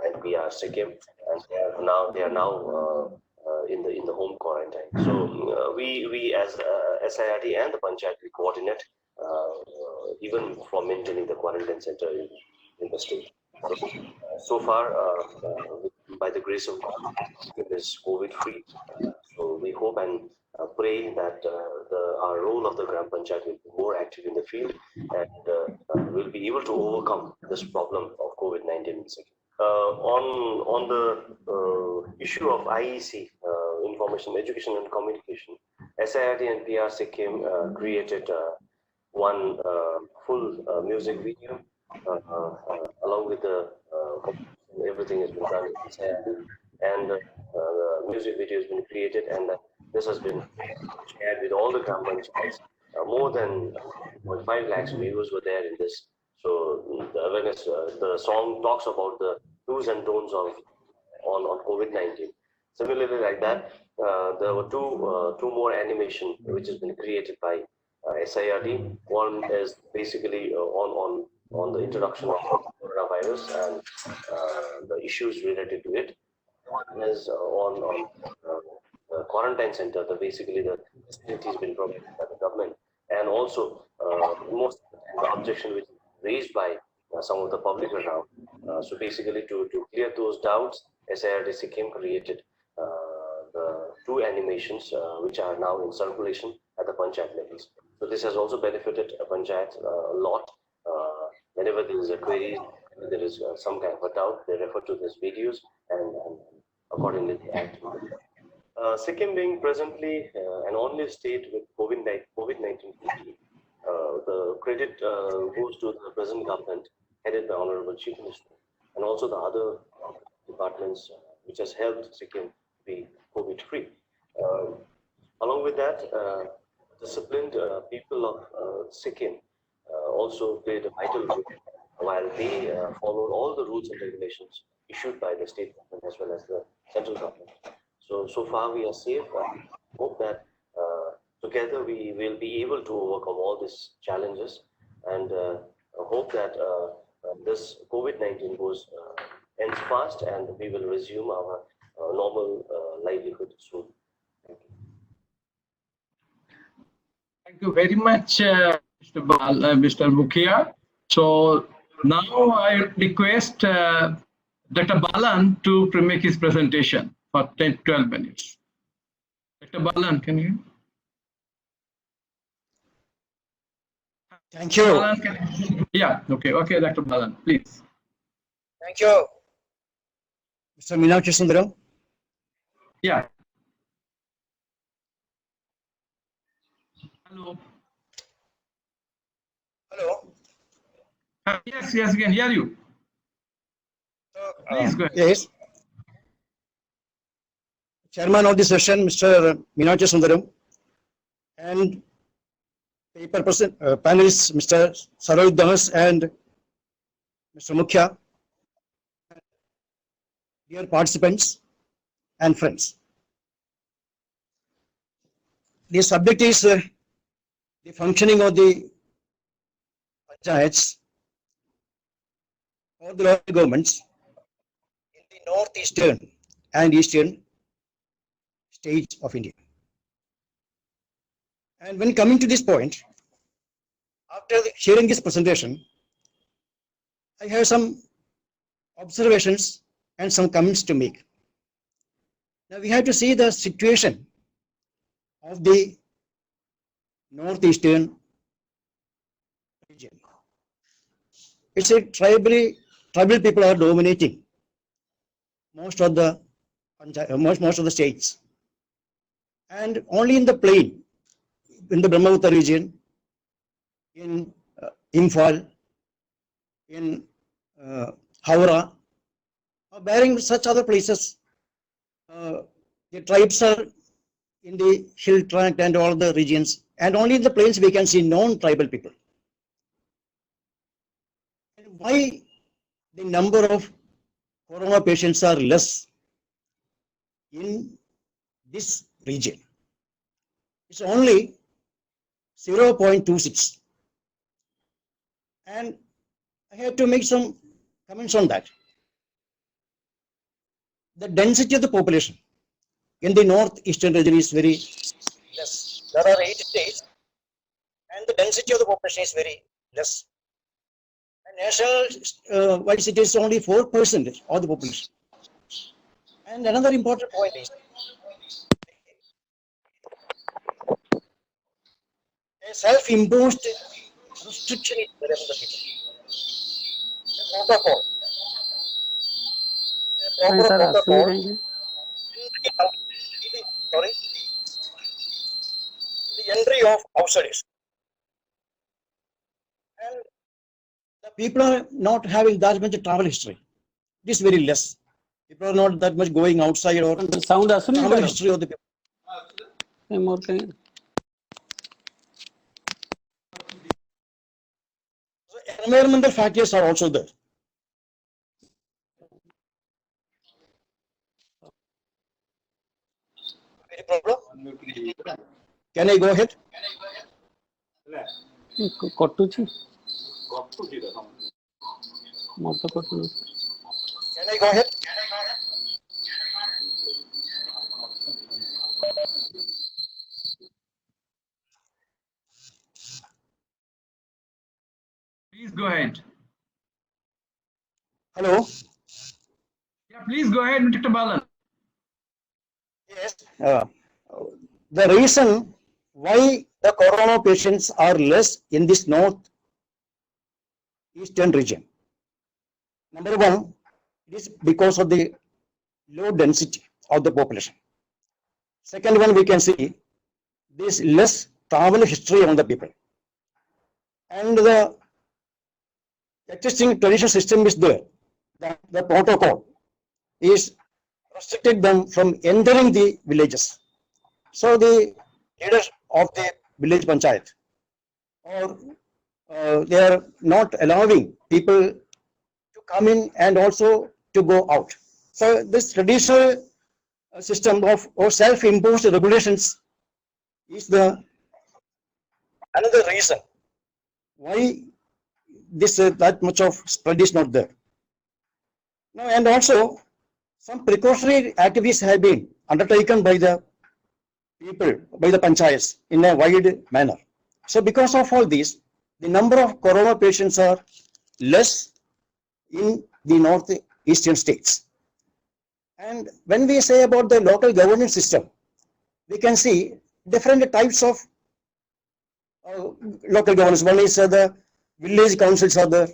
and PR Sikkim, and they are now in the home quarantine. So we as SIRD and the Panchayat, we coordinate even for maintaining the quarantine center in the state. So far, by the grace of God, it is COVID-free. So we hope and pray that our role of the Gram Panchayat will be more active in the field and will be able to overcome this problem of COVID-19 in Sikkim. On the issue of IEC, Information, Education and Communication, SIRD and PR Sikkim created one full music video along with the everything has been done in SIRD, and the music video has been created, and this has been shared with all the Gram Panchayats. More than 5 lakhs viewers were there in this. So the awareness, the song talks about the do's and don'ts on COVID-19. Similarly, like that, there were two more animation which has been created by SIRD. One is basically on the introduction of coronavirus and the issues related to it. One is on the quarantine center, basically the facilities been provided by the government, and also most the objection which is raised by some of the public around. So basically to clear those doubts, SIRD Sikkim created the 2 animations which are now in circulation at the Panchayat levels. So this has also benefited a Panchayat a lot. Whenever there is a query, there is some kind of a doubt, they refer to these videos and accordingly they act. Sikkim being presently an only state with COVID-19, the credit goes to the present government headed by Honorable Chief Minister and also the other departments which has helped Sikkim be COVID-free. Along with that, disciplined people of Sikkim also played a vital role while they followed all the rules and regulations issued by the state government as well as the central government. So far we are safe. I hope that together we will be able to overcome all these challenges, and hope that this COVID-19 goes ends fast and we will resume our normal livelihood soon. Thank you. Thank you very much, Mr. Mukhia. So now I request Dr. Balan to make his presentation for 10-12 minutes. Dr. Balan, can you? Thank you. Balan, yeah, okay, Dr. Balan, please. Thank you, Mr. Meenakshi Sundaram. Yeah. Hello. Hello. Yes, we can hear you. Please go ahead. Yes. Chairman of the session, Mr. Meenakshi Sundaram, and paper person, panelists, Mr. Saroj Damas and Mr. Mukhia, dear participants and friends. The subject is the functioning of the panchayats or the local governments in the northeastern and eastern states of India. And when coming to this point, after hearing this presentation, I have some observations and some comments to make. Now we have to see the situation of the northeastern region. It's a tribal people are dominating most of the states, and only in the plain, in the Brahmaputra region, in Imphal, in Howrah, bearing such other places, the tribes are in the hill tract and all the regions, and only in the plains we can see non-tribal people. And why the number of corona patients are less in this region? It's only 0.26, and I have to make some comments on that. The density of the population in the northeastern region is very less. There are 8 states, and the density of the population is very less. And national wise, it is only 4% of the population. And another important point is a self-imposed restriction is there on the people. The protocol. The proper protocol. Sorry. The entry of outsiders. And the people are not having that much travel history. It is very less. People are not that much going outside or sound travel history of the people. So environmental factors are also there. Any problem? Can I go ahead? Can I go ahead? Please go ahead. Hello. Yeah, please go ahead, Dr. Balan. Yes. The reason why the corona patients are less in this northeastern region. Number one, it is because of the low density of the population. Second one, we can see this less travel history on the people. And the existing traditional system is there. The protocol is restricted them from entering the villages. So the leaders of the village panchayat, or they are not allowing people to come in and also to go out. So this traditional system of or self-imposed regulations is the another reason why this that much of spread is not there. Now, and also some precautionary activities have been undertaken by the people, by the panchayats in a wide manner. So because of all this, the number of corona patients are less in the northeastern states. And when we say about the local governance system, we can see different types of local governance. One is the village councils are there,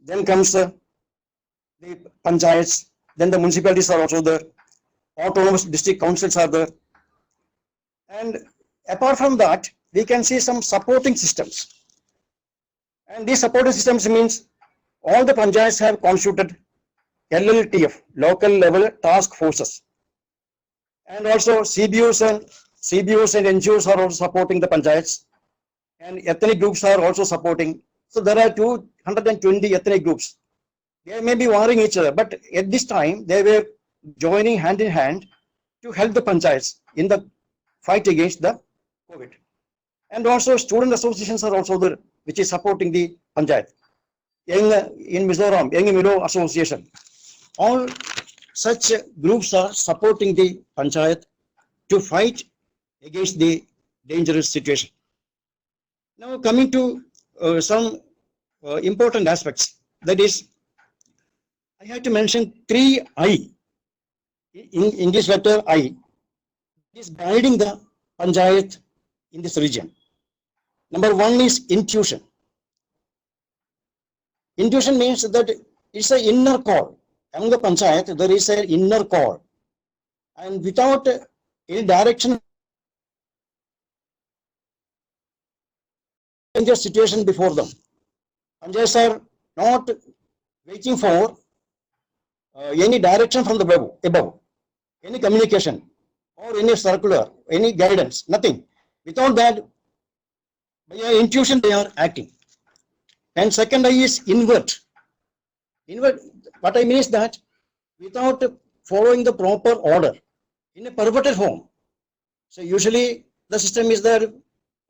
then comes the panchayats, then the municipalities are also there, autonomous district councils are there. And apart from that, we can see some supporting systems. And these supporting systems means all the panchayats have constituted LLTF, local level task forces. And also CBOs and NGOs are also supporting the panchayats. And ethnic groups are also supporting. So there are 220 ethnic groups. They may be warring each other, but at this time they were joining hand in hand to help the panchayats in the fight against the COVID. And also student associations are also there, which is supporting the panchayat. In Mizoram, Young Milo Association, all such groups are supporting the panchayat to fight against the dangerous situation. Now coming to some important aspects, that is, I have to mention 3I. In this letter I is guiding the panchayat in this region. Number one is intuition. Intuition means that it's an inner call. Among the panchayat, there is an inner call. And without any direction, danger situation before them. Panchayats are not waiting for any direction from the above, any communication or any circular, any guidance, nothing. Without that, by intuition they are acting. And second I is invert. Invert, what I mean is that without following the proper order, in a perverted form. So usually the system is that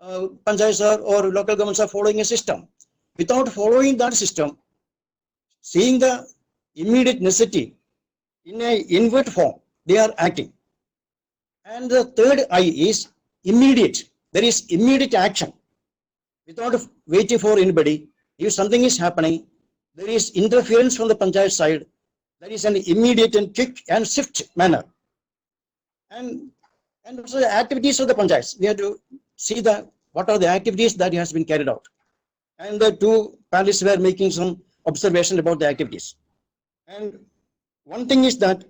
panchayats or local governments are following a system. Without following that system, seeing the immediate necessity in a invert form, they are acting. And the third I is immediate. There is immediate action. Without waiting for anybody, if something is happening, there is interference from the panchayat side. There is an immediate and quick and swift manner. And also the activities of the panchayats. We have to see what are the activities that has been carried out. And the two panelists were making some observation about the activities. And one thing is that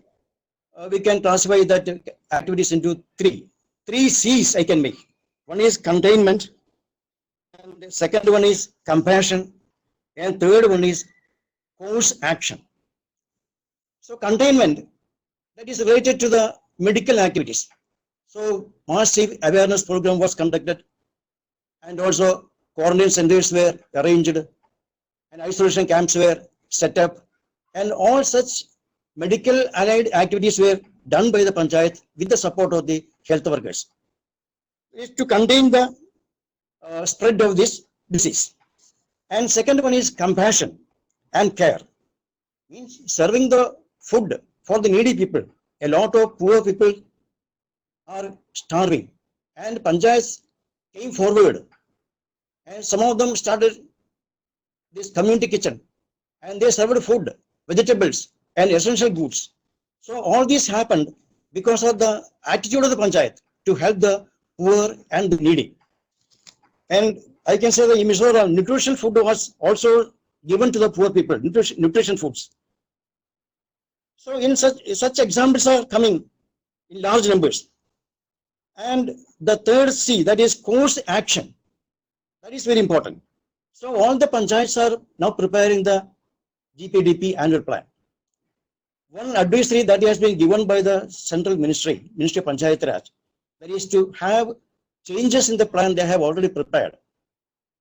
we can classify that activities into three C's I can make. One is containment, and the second one is compassion, and third one is course action. So containment, that is related to the medical activities. So massive awareness program was conducted, and also quarantine centers were arranged, and isolation camps were set up, and all such medical allied activities were done by the panchayat with the support of the health workers. Is to contain the spread of this disease. And second one is compassion and care. Means serving the food for the needy people. A lot of poor people are starving, and panchayats came forward, and some of them started this community kitchen, and they served food, vegetables, and essential goods. So all this happened because of the attitude of the panchayat to help the poor and the needy. And I can say that in Mizoram, nutrition food was also given to the poor people, nutrition foods. So in such examples are coming in large numbers. And the third C, that is course action, that is very important. So all the panchayats are now preparing the GPDP annual plan. One advisory that has been given by the central Ministry of Panchayat Raj, that is to have changes in the plan they have already prepared.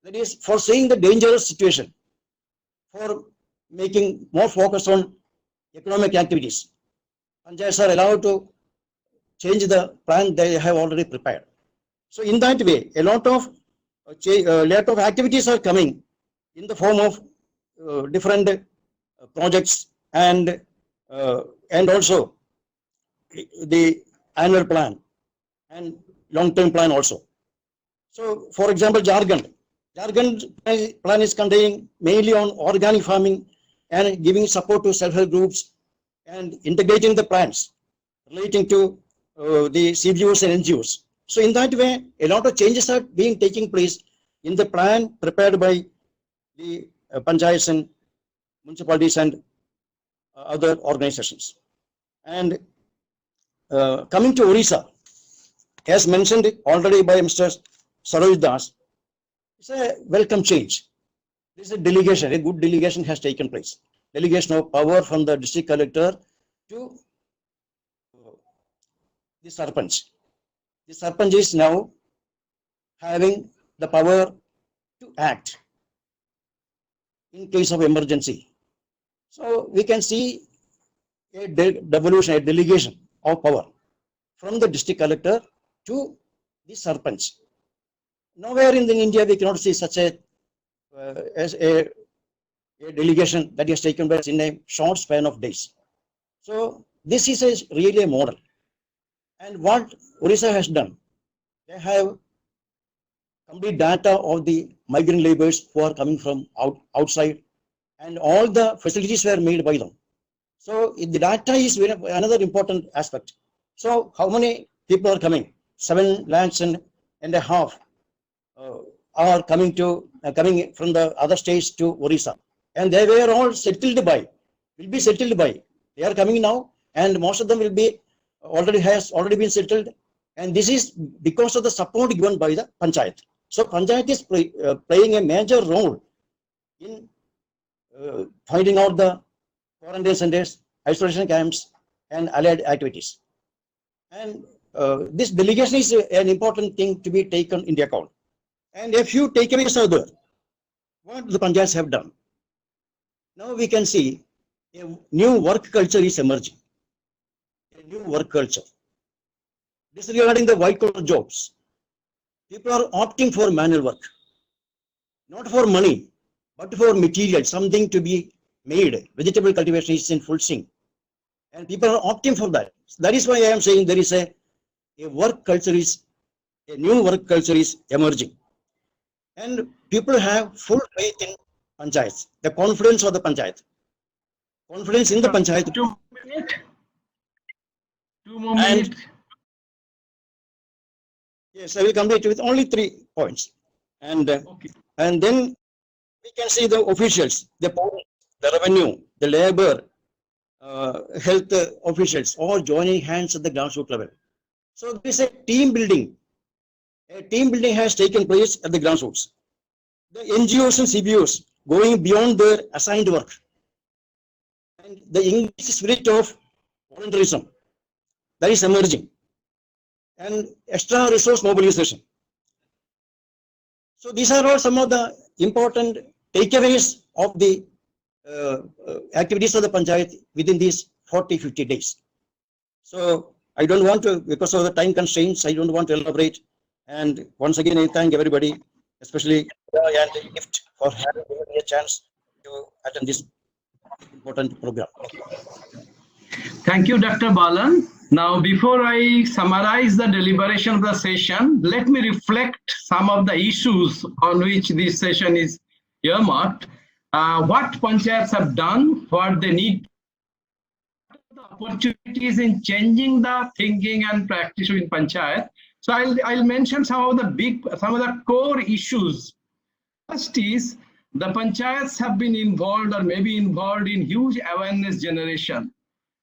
That is for seeing the dangerous situation, for making more focus on economic activities. Panchayats are allowed to change the plan they have already prepared. So in that way, a lot of lot of activities are coming in the form of different projects and also the annual plan and long-term plan also. So, for example, Jharkhand plan is containing mainly on organic farming and giving support to self-help groups and integrating the plans relating to the CBOs and NGOs. So in that way, a lot of changes are taking place in the plan prepared by the panchayats and municipalities and other organizations. And coming to Orissa, as mentioned already by Mr. Saroj Das, it's a welcome change. This is a delegation, a good delegation has taken place. Delegation of power from the district collector to the Sarpanch. The Sarpanch is now having the power to act in case of emergency. So we can see a devolution, a delegation of power from the district collector to the Sarpanch. Nowhere in India we cannot see such a delegation that has taken place in a short span of days. So this is really a model. And what Orissa has done, they have complete data of the migrant laborers who are coming from outside, and all the facilities were made by them. So the data is another important aspect. So how many people are coming? 7.5 lakhs are coming from the other states to Orissa, and they were all settled by. They are coming now, and most of them will be already been settled, and this is because of the support given by the panchayat. So panchayat is playing a major role in finding out the quarantine centers, isolation camps, and allied activities. And this delegation is an important thing to be taken into account. And a few takeaways are there. What the panchayats have done. Now we can see a new work culture is emerging. A new work culture. Disregarding the white collar jobs, people are opting for manual work, not for money, but for material, something to be made. Vegetable cultivation is in full swing, and people are opting for that. That is why I am saying there is a new work culture is emerging, and people have full faith in panchayats, the confidence of the panchayat, confidence in the panchayat. 2 minutes. 2 more minutes. Yes, I will complete with only 3 points, and Okay. and then we can see the officials, the police, the revenue, the labor, health officials, all joining hands at the grassroots level. So this is a team building. A team building has taken place at the grassroots. The NGOs and CBOs going beyond their assigned work, and the English spirit of volunteerism that is emerging, and extra resource mobilization. So these are all some of the important takeaways of the activities of the panchayat within these 40-50 days. So I don't want to, because of the time constraints, I don't want to elaborate. And once again, I thank everybody, especially and GIFT, for having me a chance to attend this important program. Thank you, Dr. Balan. Now, before I summarize the deliberation of the session, let me reflect some of the issues on which this session is earmarked. What panchayats have done, what they need, the opportunities in changing the thinking and practice in panchayat. So I'll mention some of the core issues. First is the panchayats have been involved or maybe involved in huge awareness generation,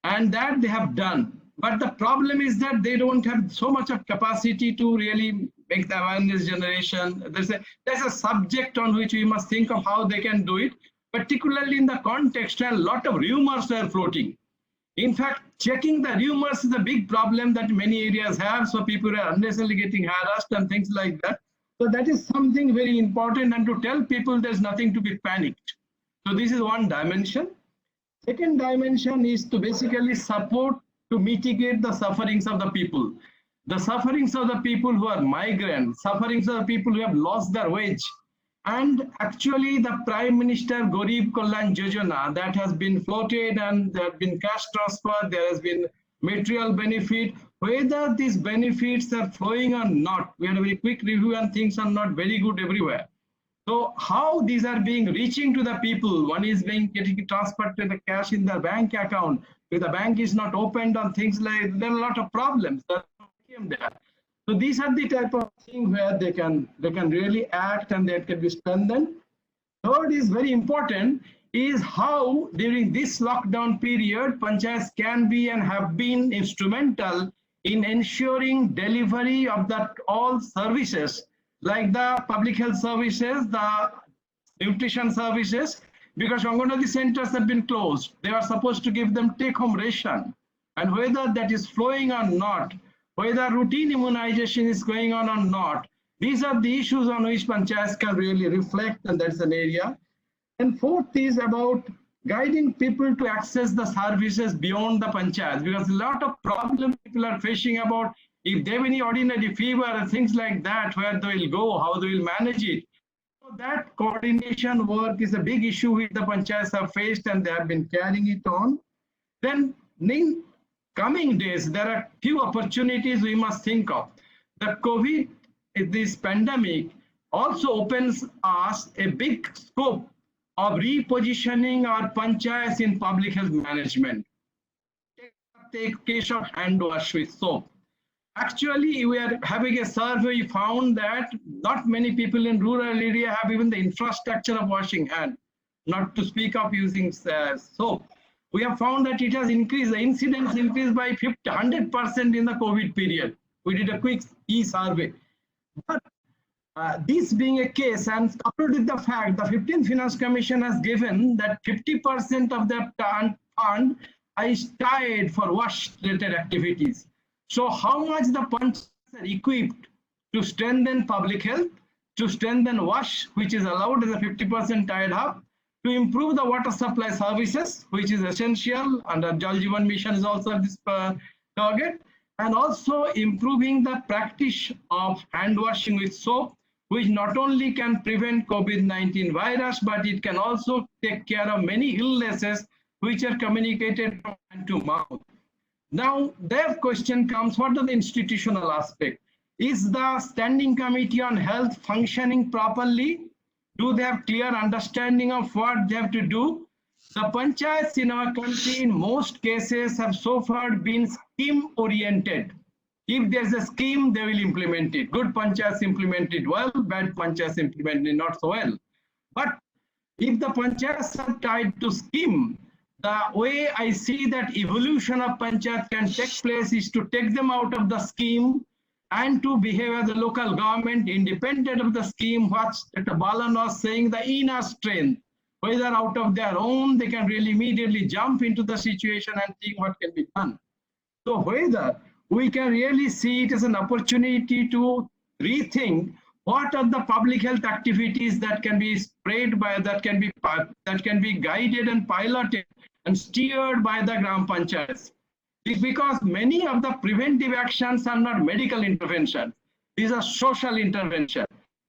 and that they have done. But the problem is that they don't have so much of capacity to really make the awareness generation. There's a subject on which we must think of how they can do it, particularly in the context where a lot of rumors are floating. In fact, checking the rumors is a big problem that many areas have, so people are unnecessarily getting harassed and things like that. So that is something very important, and to tell people there's nothing to be panicked. So this is one dimension. Second dimension is to basically support to mitigate the sufferings of the people. the sufferings of the people who are migrants, sufferings of the people who have lost their wage. And actually the Prime Minister Garib Kalyan Yojana that has been floated, and there have been cash transfer, there has been material benefit, whether these benefits are flowing or not. We had a very quick review and things are not very good everywhere. So how these are being reaching to the people? One is getting transferred to the cash in their bank account. If the bank is not opened on things like, there are a lot of problems that came there. So these are the type of thing where they can really act and that can be strengthened. Third is very important is how during this lockdown period, panchayats can be and have been instrumental in ensuring delivery of that all services like the public health services, the nutrition services, because Anganwadi centers have been closed. They are supposed to give them take-home ration, and whether that is flowing or not, whether routine immunization is going on or not, these are the issues on which panchayats can really reflect, and that's an area. And fourth is about guiding people to access the services beyond the panchayats, because a lot of problems people are facing about if they have any ordinary fever and things like that, where they will go, how they will manage it. So that coordination work is a big issue which the panchayats have faced, and they have been carrying it on. Then in coming days, there are few opportunities we must think of. The COVID, this pandemic, also opens us a big scope of repositioning our panchayats in public health management. Take case of hand wash with soap. Actually, we are having a survey, we found that not many people in rural area have even the infrastructure of washing hand, not to speak of using soap. We have found that it has increased, the incidence increased by 100% in the COVID period. We did a quick e-survey. But this being a case, and coupled with the fact the 15th Finance Commission has given that 50% of the fund is tied for wash-related activities. So how much the panchayats are equipped to strengthen public health, to strengthen wash, which is allowed as a 50% tied up, to improve the water supply services, which is essential, under Jal Jeevan Mission is also this target, and also improving the practice of hand washing with soap, which not only can prevent COVID-19 virus, but it can also take care of many illnesses which are communicated from hand to mouth. Now, their question comes, what are the institutional aspect? Is the Standing Committee on Health functioning properly? Do they have clear understanding of what they have to do? The panchayats in our country, in most cases, have so far been scheme-oriented. If there's a scheme, they will implement it. Good panchayats implement it well, bad panchayats implement it not so well. But if the panchayats are tied to scheme, the way I see that evolution of panchayat can take place is to take them out of the scheme and to behave as a local government independent of the scheme, what Dr. Balan was saying, the inner strength, whether out of their own, they can really immediately jump into the situation and think what can be done. So whether we can really see it as an opportunity to rethink what are the public health activities that can be spread by, that can be guided and piloted and steered by the Gram Panchayats. Because many of the preventive actions are not medical intervention. These are social intervention.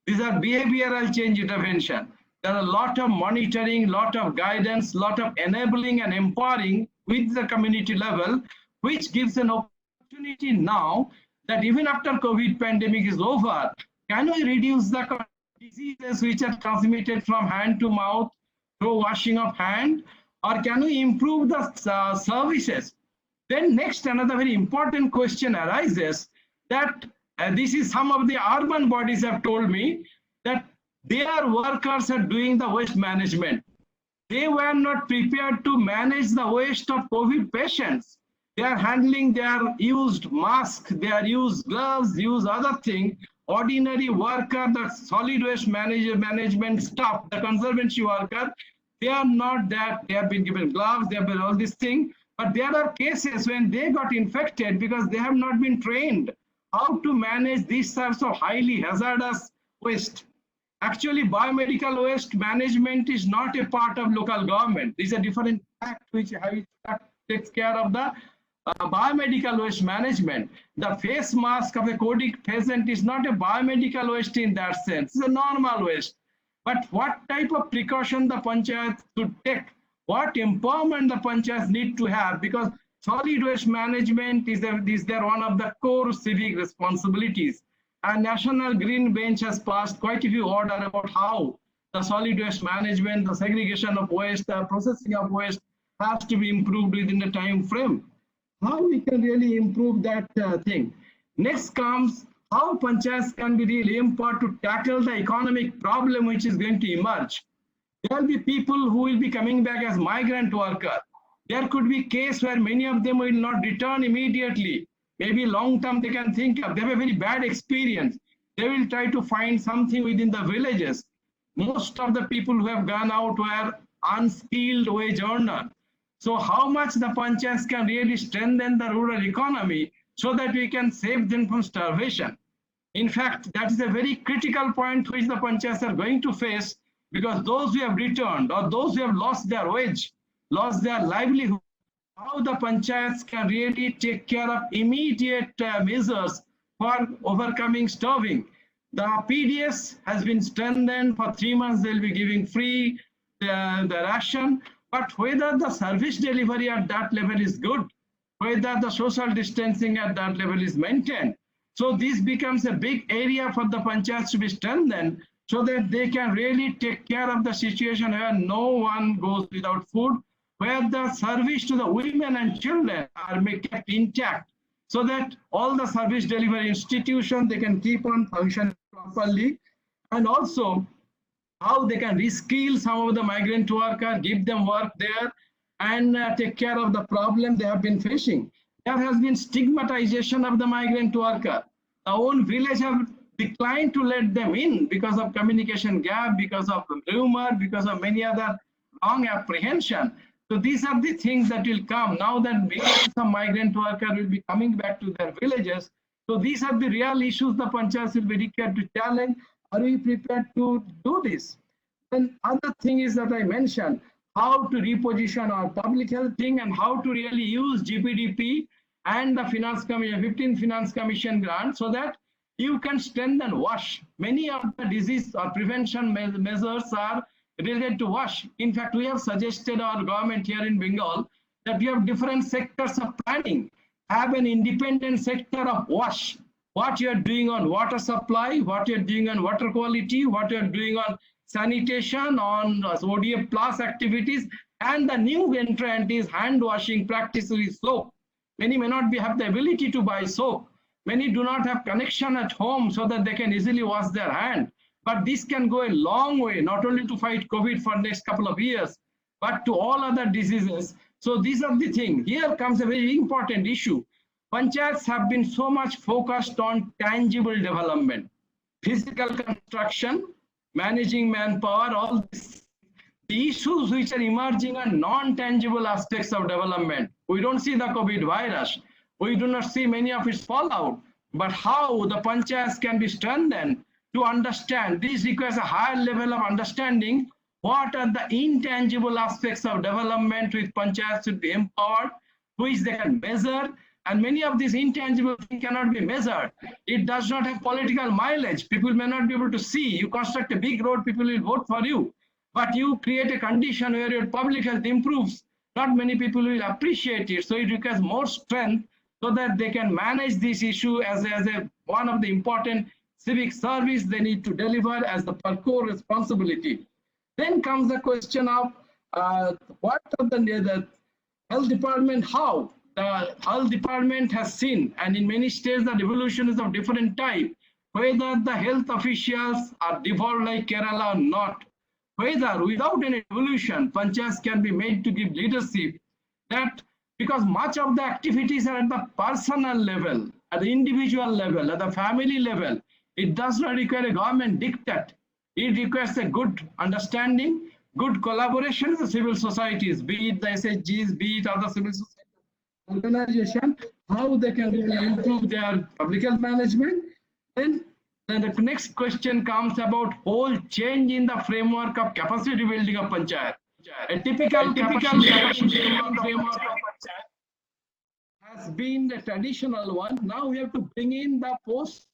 These are behavioral change intervention. There are a lot of monitoring, lot of guidance, lot of enabling and empowering with the community level, which gives an opportunity now that even after COVID pandemic is over, can we reduce the diseases which are transmitted from hand to mouth through washing of hand, or can we improve the services? Then next, another very important question arises that this is some of the urban bodies have told me that their workers are doing the waste management. They were not prepared to manage the waste of COVID patients. They are handling their used mask, their used gloves, used other thing. Ordinary worker, the solid waste management staff, the conservancy worker, they are not that. They have been given gloves, they have been all this thing. But there are cases when they got infected because they have not been trained how to manage these sorts of highly hazardous waste. Actually, biomedical waste management is not a part of local government. This is a different act which takes care of the biomedical waste management. The face mask of a COVID patient is not a biomedical waste in that sense. It's a normal waste. But what type of precaution the panchayat should take, what empowerment the panchayats need to have, because solid waste management is their one of the core civic responsibilities. And National Green Bench has passed quite a few orders about how the solid waste management, the segregation of waste, the processing of waste has to be improved within the time frame. How we can really improve that thing. Next comes how panchayats can be really empowered to tackle the economic problem which is going to emerge. There will be people who will be coming back as migrant workers. There could be a case where many of them will not return immediately. Maybe long term they can think of, they have a very bad experience. They will try to find something within the villages. Most of the people who have gone out were unskilled wage earners. So how much the panchayats can really strengthen the rural economy so that we can save them from starvation. In fact, that is a very critical point which the panchayats are going to face, because those who have returned or those who have lost their wage, lost their livelihood, how the panchayats can really take care of immediate measures for overcoming starving. The PDS has been strengthened. For 3 months, they'll be giving free the ration. But whether the service delivery at that level is good, whether the social distancing at that level is maintained. So this becomes a big area for the panchayats to be strengthened so that they can really take care of the situation where no one goes without food, where the service to the women and children are kept intact, so that all the service delivery institutions, they can keep on functioning properly, and also how they can reskill some of the migrant workers, give them work there, and take care of the problem they have been facing. There has been stigmatization of the migrant worker. Our own village have declined to let them in because of communication gap, because of rumor, because of many other wrong apprehension. So these are the things that will come now that some migrant workers will be coming back to their villages. So these are the real issues the panchayats will be required to challenge. Are we prepared to do this? Then other thing is that I mentioned, how to reposition our public health thing and how to really use GPDP and the Finance Commission, 15th Finance Commission grant, so that you can strengthen WASH. Many of the disease or prevention measures are related to WASH. In fact, we have suggested our government here in Bengal that we have different sectors of planning, have an independent sector of WASH. What you are doing on water supply, what you are doing on water quality, what you are doing on sanitation, on ODA plus activities, and the new entrant is hand washing practices with soap. Many may not have the ability to buy soap. Many do not have connection at home so that they can easily wash their hand. But this can go a long way, not only to fight COVID for the next couple of years, but to all other diseases. So these are the things. Here comes a very important issue. Panchayats have been so much focused on tangible development, physical construction, managing manpower, all this. The issues which are emerging are non-tangible aspects of development. We don't see the COVID virus. We do not see many of its fallout. But how the panchayats can be strengthened to understand, this requires a higher level of understanding what are the intangible aspects of development which panchayats should be empowered, which they can measure. And many of these intangible things cannot be measured. It does not have political mileage. People may not be able to see. You construct a big road, people will vote for you. But you create a condition where your public health improves. Not many people will appreciate it. So it requires more strength so that they can manage this issue as one of the important civic service they need to deliver as the core responsibility. Then comes the question of what of the health department, how? The health department has seen, and in many states the revolution is of different type, whether the health officials are devolved like Kerala or not, whether without any revolution, panchayats can be made to give leadership, that because much of the activities are at the personal level, at the individual level, at the family level. It does not require a government diktat. It requires a good understanding, good collaboration with the civil societies, be it the SHGs, be it other civil society organization, how they can really improve their public health management. Then the next question comes about whole change in the framework of capacity building of panchayat. A typical capacity framework of panchayat has been the traditional one. Now we have to bring in the post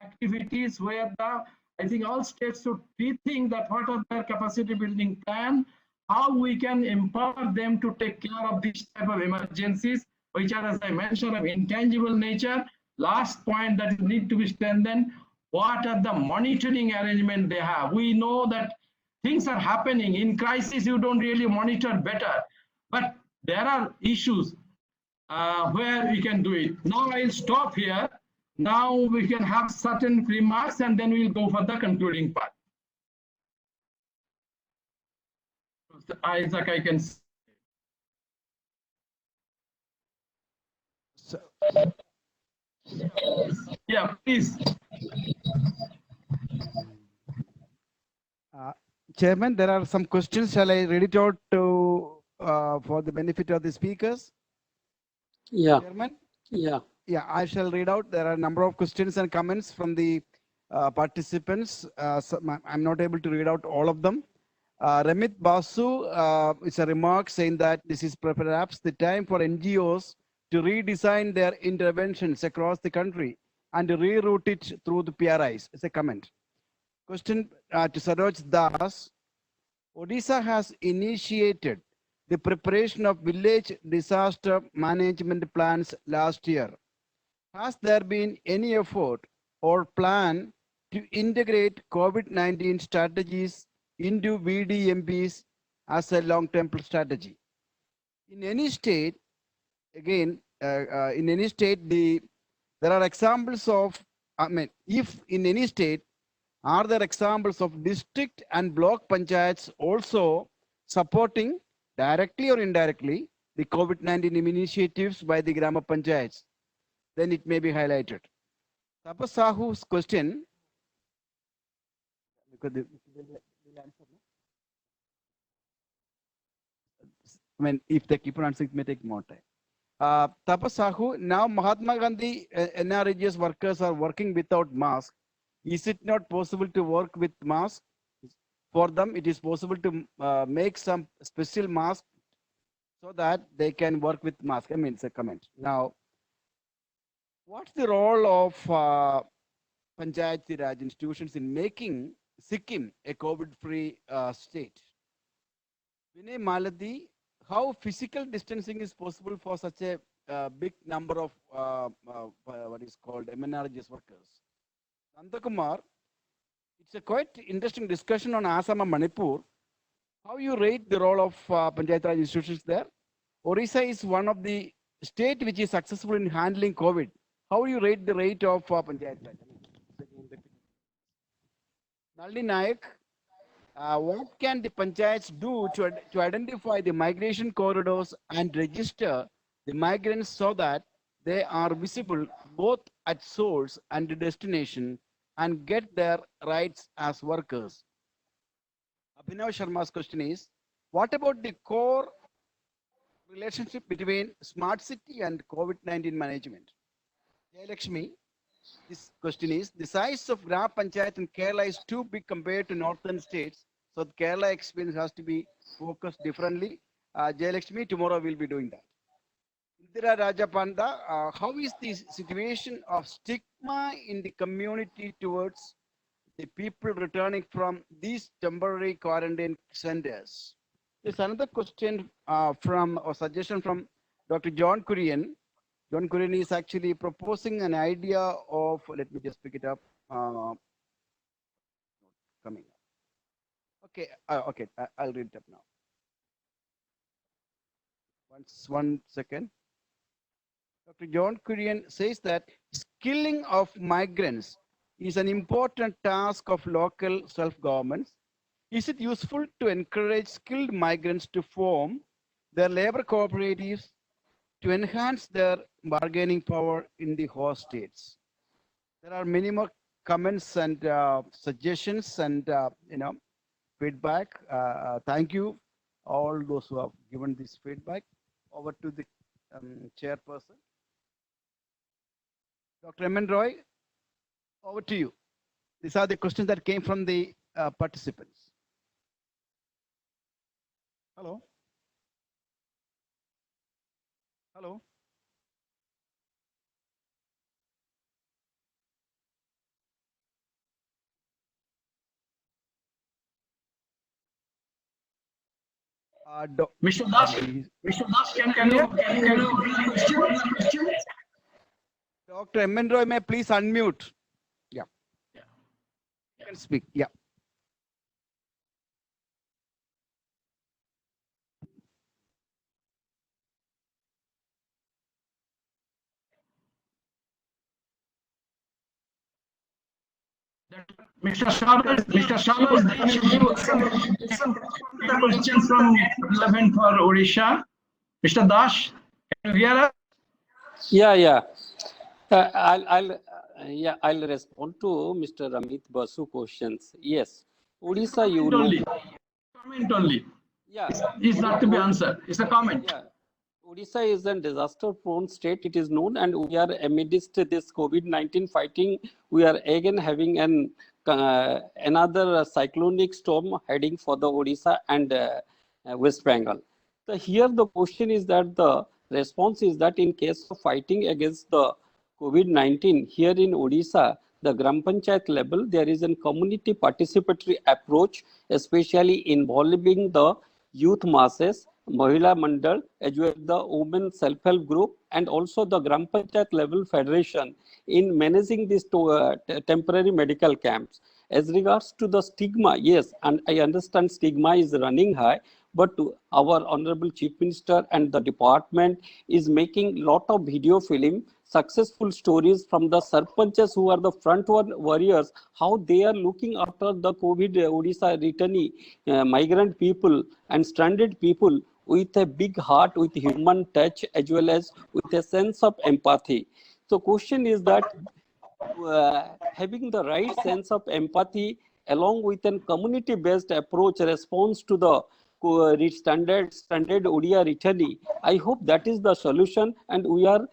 activities where I think all states should rethink that what are their capacity building plan, how we can empower them to take care of these type of emergencies, which are, as I mentioned, of intangible nature. Last point that need to be strengthened, what are the monitoring arrangement they have? We know that things are happening. In crisis, you don't really monitor better. But there are issues where we can do it. Now I'll stop here. Now we can have certain remarks and then we'll go for the concluding part. Isaac, I can. Yeah, please. Chairman, there are some questions. Shall I read it out to for the benefit of the speakers? Yeah. Chairman? Yeah. Yeah, I shall read out. There are a number of questions and comments from the participants. I'm not able to read out all of them. Ramit Basu is a remark saying that this is perhaps the time for NGOs to redesign their interventions across the country and reroute it through the PRIs. It's a comment. Question to Saroj Das. Odisha has initiated the preparation of village disaster management plans last year. Has there been any effort or plan to integrate COVID-19 strategies into VDMPs as a long-term strategy? In any state, again, in any state, there are examples of, if in any state, are there examples of district and block panchayats also supporting directly or indirectly the COVID-19 initiatives by the Grama Panchayats? Then it may be highlighted. Tapas Sahu's question, because they'll answer, no? If they keep on answering, it may take more time. Tapas Sahu, now Mahatma Gandhi NREGS workers are working without mask. Is it not possible to work with mask? For them, it is possible to make some special mask so that they can work with mask. It's a comment. Now, what's the role of Panchayati Raj institutions in making Sikkim a COVID-free state? Vinay Maladi, how physical distancing is possible for such a big number of what is called MNRGS workers? Nandakumar, it's a quite interesting discussion on Assam and Manipur. How you rate the role of Panchayati Raj institutions there? Orissa is one of the state which is successful in handling COVID. How you rate the rate of Panchayati Raj? Nalini Nayak, what can the panchayats do to identify the migration corridors and register the migrants so that they are visible both at source and destination and get their rights as workers? Abhinav Sharma's question is, what about the core relationship between smart city and COVID-19 management? Jayalakshmi, this question is, the size of Gram Panchayat in Kerala is too big compared to northern states. So the Kerala experience has to be focused differently. Jayalakshmi, tomorrow we'll be doing that. Indira Rajapanda, how is the situation of stigma in the community towards the people returning from these temporary quarantine centers? There's another question from or suggestion from Dr. John Kurian. John Kurian is actually proposing an idea of, let me just pick it up. Coming up. Okay, okay, I'll read it up now. One second. Dr. John Kurian says that skilling of migrants is an important task of local self-governments. Is it useful to encourage skilled migrants to form their labor cooperatives to enhance their bargaining power in the host states? There are many more comments and suggestions and feedback. Thank you all those who have given this feedback. Over to the chairperson. Dr. M. N. Roy, over to you. These are the questions that came from the participants. Hello. Hello. Mr. Das, can you read the question? Dr. M.N. Roy, may I please unmute? Yeah. You can speak. Yeah. Mr. Sharma, there should be some questions from relevant for Odisha. Mr. Dash, can you hear us? Yeah. I'll respond to Mr. Amit Basu questions. Yes, Odisha, you know. Comment only. Yeah. It's not to be answered. It's a comment. Yeah. Odisha is a disaster-prone state, it is known, and we are amidst this COVID-19 fighting. We are again having another cyclonic storm heading for the Odisha and West Bengal. So here the question is that the response is that in case of fighting against the COVID-19 here in Odisha, the Gram Panchayat level, there is a community participatory approach, especially involving the youth masses, Mahila Mandal, as well as the women self-help group, and also the Gram Panchayat level federation in managing these temporary medical camps. As regards to the stigma, yes, and I understand stigma is running high, but our Honorable Chief Minister and the department is making lot of video film, successful stories from the sarpanchas who are the front warriors, how they are looking after the COVID Odisha returnee migrant people and stranded people with a big heart, with human touch, as well as with a sense of empathy. So question is that having the right sense of empathy along with a community-based approach response to the standard ODI returnee, I hope that is the solution, and we are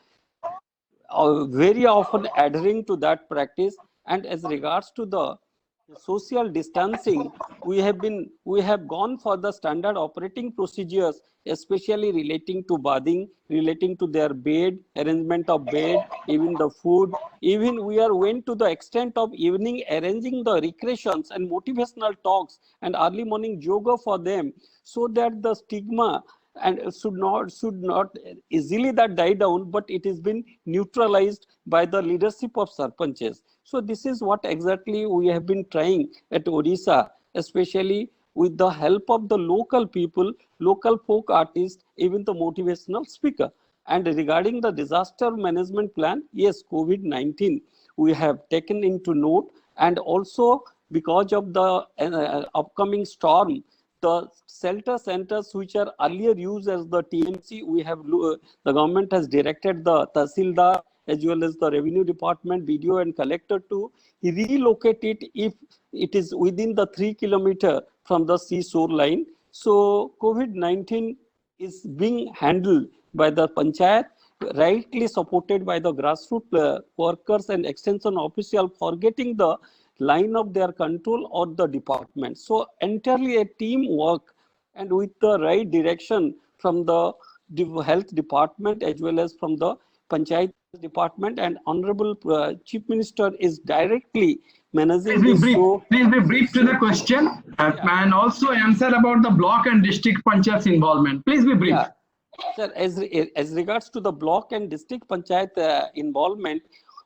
very often adhering to that practice. And as regards to the social distancing, we have gone for the standard operating procedures, especially relating to bathing, relating to their bed, arrangement of bed, even the food. Even we are went to the extent of evening arranging the recreations and motivational talks and early morning yoga for them, so that the stigma and should not easily that die down, but it has been neutralized by the leadership of sarpanches. So this is what exactly we have been trying at Odisha, especially with the help of the local people, local folk artists, even the motivational speaker. And regarding the disaster management plan, yes, COVID-19 we have taken into note, and also because of the upcoming storm, the shelter centers which are earlier used as the TMC, we have the government has directed the Tahsildar as well as the Revenue Department, BDO and Collector to relocate it if it is within the 3 kilometer from the seashore line. So COVID-19 is being handled by the Panchayat, rightly supported by the grassroots workers and extension officials for getting the line of their control or the department. So entirely a teamwork, and with the right direction from the health department as well as from the Panchayat department, and Honorable Chief Minister is directly managing this. Please be brief to the question, and also answer about the block and district panchayats involvement. Please be brief. Yeah. Sir, as regards to the block and district panchayat involvement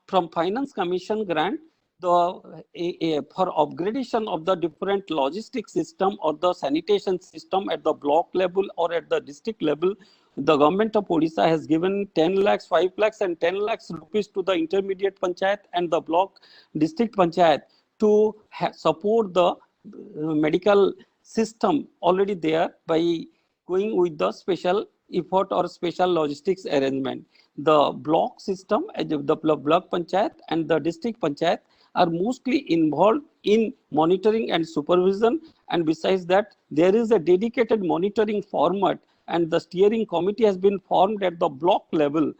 from Finance Commission grant, for upgradation of the different logistic system or the sanitation system at the block level or at the district level, the government of Odisha has given 10 lakhs, 5 lakhs and 10 lakhs rupees to the intermediate panchayat and the block district panchayat to support the medical system already there by going with the special effort or special logistics arrangement. The block system, the block panchayat and the district panchayat are mostly involved in monitoring and supervision, and besides that there is a dedicated monitoring format, and the steering committee has been formed at the block level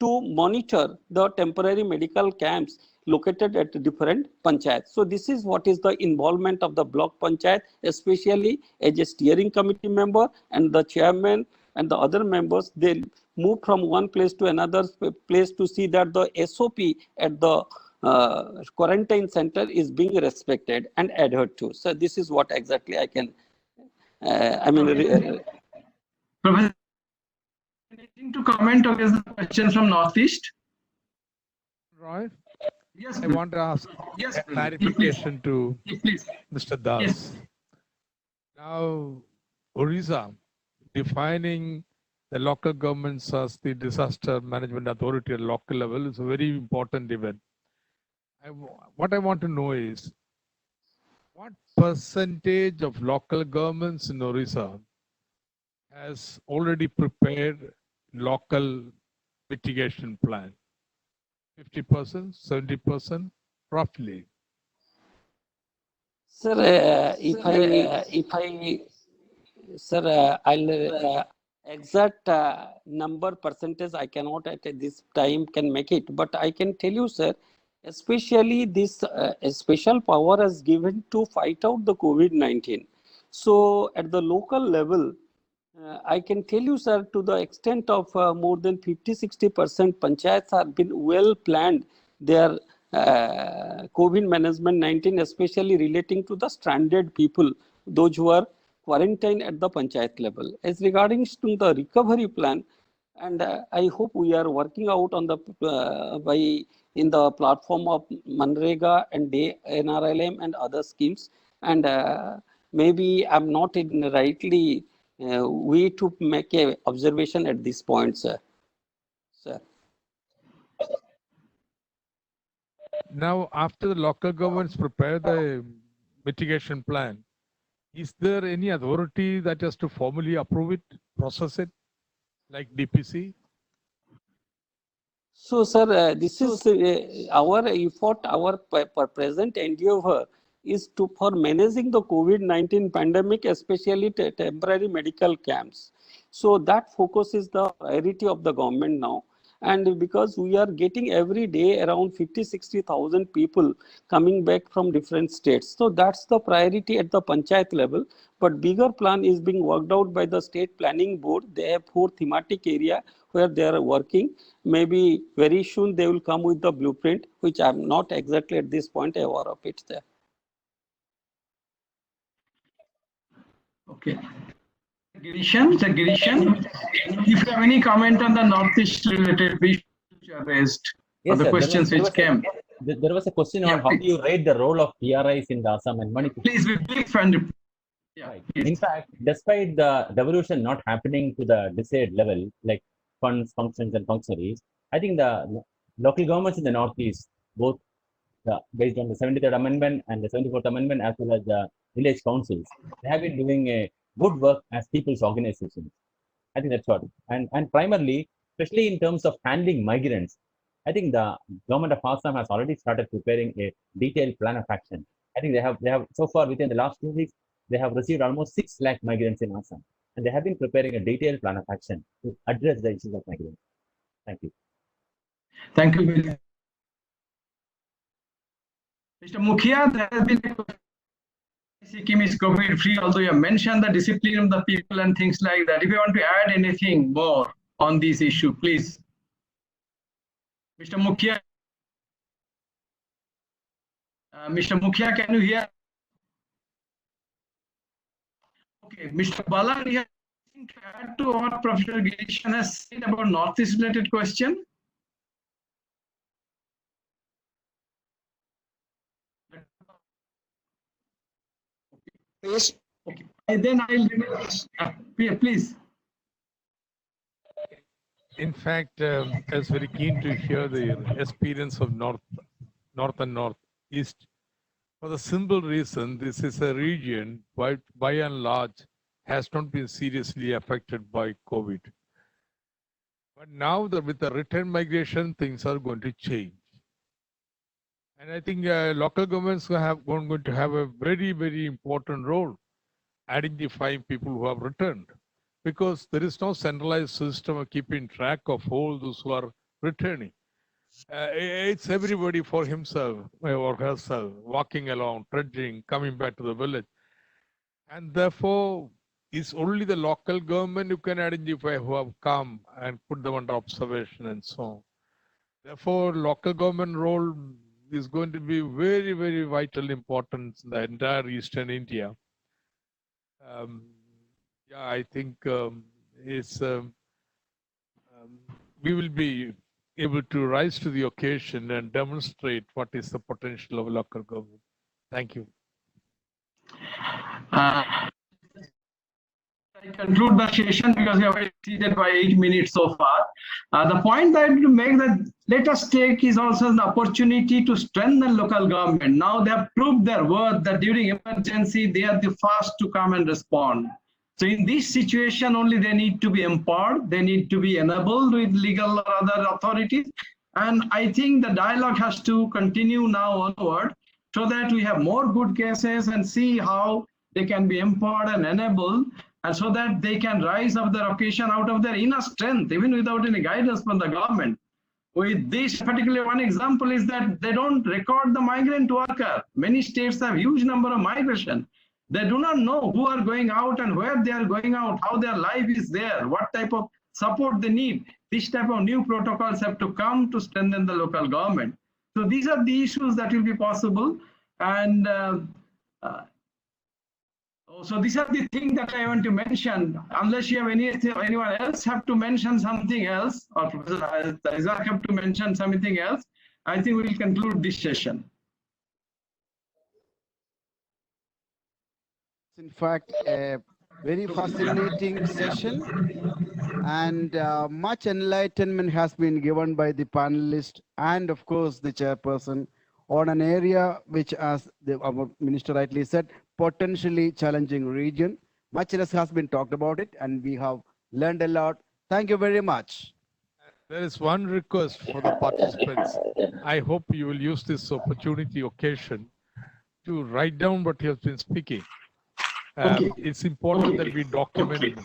to monitor the temporary medical camps located at different panchayats. So this is what is the involvement of the block panchayat, especially as a steering committee member, and the chairman and the other members, they move from one place to another place to see that the SOP at the quarantine center is being respected and adhered to. So this is what exactly I can, Professor, anything to comment on the question from Northeast? Roy, Yes, I want to ask yes, a please. clarification to Please. Mr. Das. Yes. Now, Orissa defining the local governments as the disaster management authority at local level is a very important event. What I want to know is, what percentage of local governments in Orissa has already prepared local mitigation plan? 50%, 70%, roughly? Sir, I'll exact number percentage I cannot at this time can make it, but I can tell you, sir, especially this special power is given to fight out the COVID-19. So at the local level, I can tell you, sir, to the extent of more than 50-60% panchayats have been well planned their COVID management 19, especially relating to the stranded people, those who are quarantined at the panchayat level. As regarding to the recovery plan, and I hope we are working out on the in the platform of Manrega and NRLM and other schemes, and maybe I'm not in rightly way to make a observation at this point, sir. Now, after the local governments prepare the mitigation plan, is there any authority that has to formally approve it, process it, like DPC? So, sir, this is our effort, our present endeavor is to for managing the COVID-19 pandemic, especially temporary medical camps. So that focus is the priority of the government now. And because we are getting every day around 50-60,000 people coming back from different states. So that's the priority at the panchayat level. But bigger plan is being worked out by the state planning board. They have 4 thematic area where they are working. Maybe very soon they will come with the blueprint, which I'm not exactly at this point aware of it there. Okay. Girishan, if you have any comment on the Northeast related issues which are raised, or the sir, questions which came. There was a question on how do you rate the role of PRIs in the Assam and Manipur? Please, friend. Yeah, right. please. In fact, despite the devolution not happening to the desired level, like funds, functions, and functionaries, I think the local governments in the Northeast, both based on the 73rd Amendment and the 74th Amendment, as well as the village councils, they have been doing a good work as people's organizations. I think that's what. And primarily, especially in terms of handling migrants, I think the government of Assam has already started preparing a detailed plan of action. I think they have so far within the last 2 weeks, they have received almost 6 lakh migrants in Assam. And they have been preparing a detailed plan of action to address the issues of migrants. Thank you. Thank you. Mr. Mukhia, there has been a question. Sikkim is COVID free, although you have mentioned the discipline of the people and things like that. If you want to add anything more on this issue, please. Mr. Mukhia. Mr. Mukhia, can you hear? Okay, Mr. Balan, you have anything to add to what Professor Girishan has said about Northeast related question? Please. Okay. And then I'll please. In fact, I was very keen to hear the experience of North and Northeast. For the simple reason, this is a region by and large has not been seriously affected by COVID. But now with the return migration, things are going to change. And I think local governments are going to have a very, very important role identifying people who have returned, because there is no centralized system of keeping track of all those who are returning. It's everybody for himself or herself, walking along, trudging, coming back to the village. And therefore, it's only the local government who can identify who have come and put them under observation and so on. Therefore, local government role is going to be very, very vital importance in the entire Eastern India. I think is we will be able to rise to the occasion and demonstrate what is the potential of local government. Thank you. I conclude the session because we have exceeded by 8 minutes so far. The point that I want to make that let us take is also an opportunity to strengthen local government. Now they have proved their worth that during emergency, they are the first to come and respond. So in this situation, only they need to be empowered. They need to be enabled with legal or other authorities. And I think the dialogue has to continue now onward so that we have more good cases and see how they can be empowered and enabled, and so that they can rise up their occasion out of their inner strength, even without any guidance from the government. With this particular one example is that they don't record the migrant worker. Many states have huge number of migration. They do not know who are going out and where they are going out, how their life is there, what type of support they need. This type of new protocols have to come to strengthen the local government. So these are the issues that will be possible. And so these are the things that I want to mention. Unless you have anyone else have to mention something else, or Professor Isaac have to mention something else, I think we will conclude this session. In fact, a very fascinating session, and much enlightenment has been given by the panelists and of course the chairperson on an area which, as our minister rightly said, potentially challenging region. Much less has been talked about it, and we have learned a lot. Thank you very much. There is one request for the participants. I hope you will use this occasion to write down what you have been speaking. It's important that we document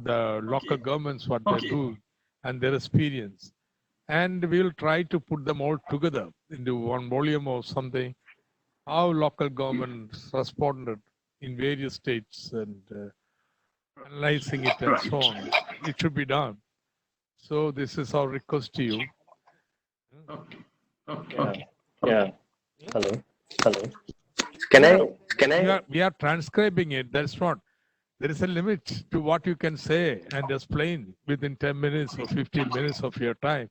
the local governments, what they do and their experience. And we'll try to put them all together into one volume or something, how local governments responded in various states and analyzing it and so on. It should be done. So this is our request to you. Yeah. Hello. Can I? We are transcribing it. That's not. There is a limit to what you can say and explain within 10 minutes or 15 minutes of your time.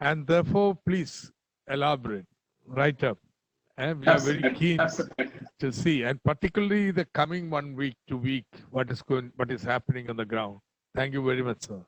And therefore, please elaborate, write up. And we are very keen to see, and particularly the coming 1 week to week, what is happening on the ground. Thank you very much, sir.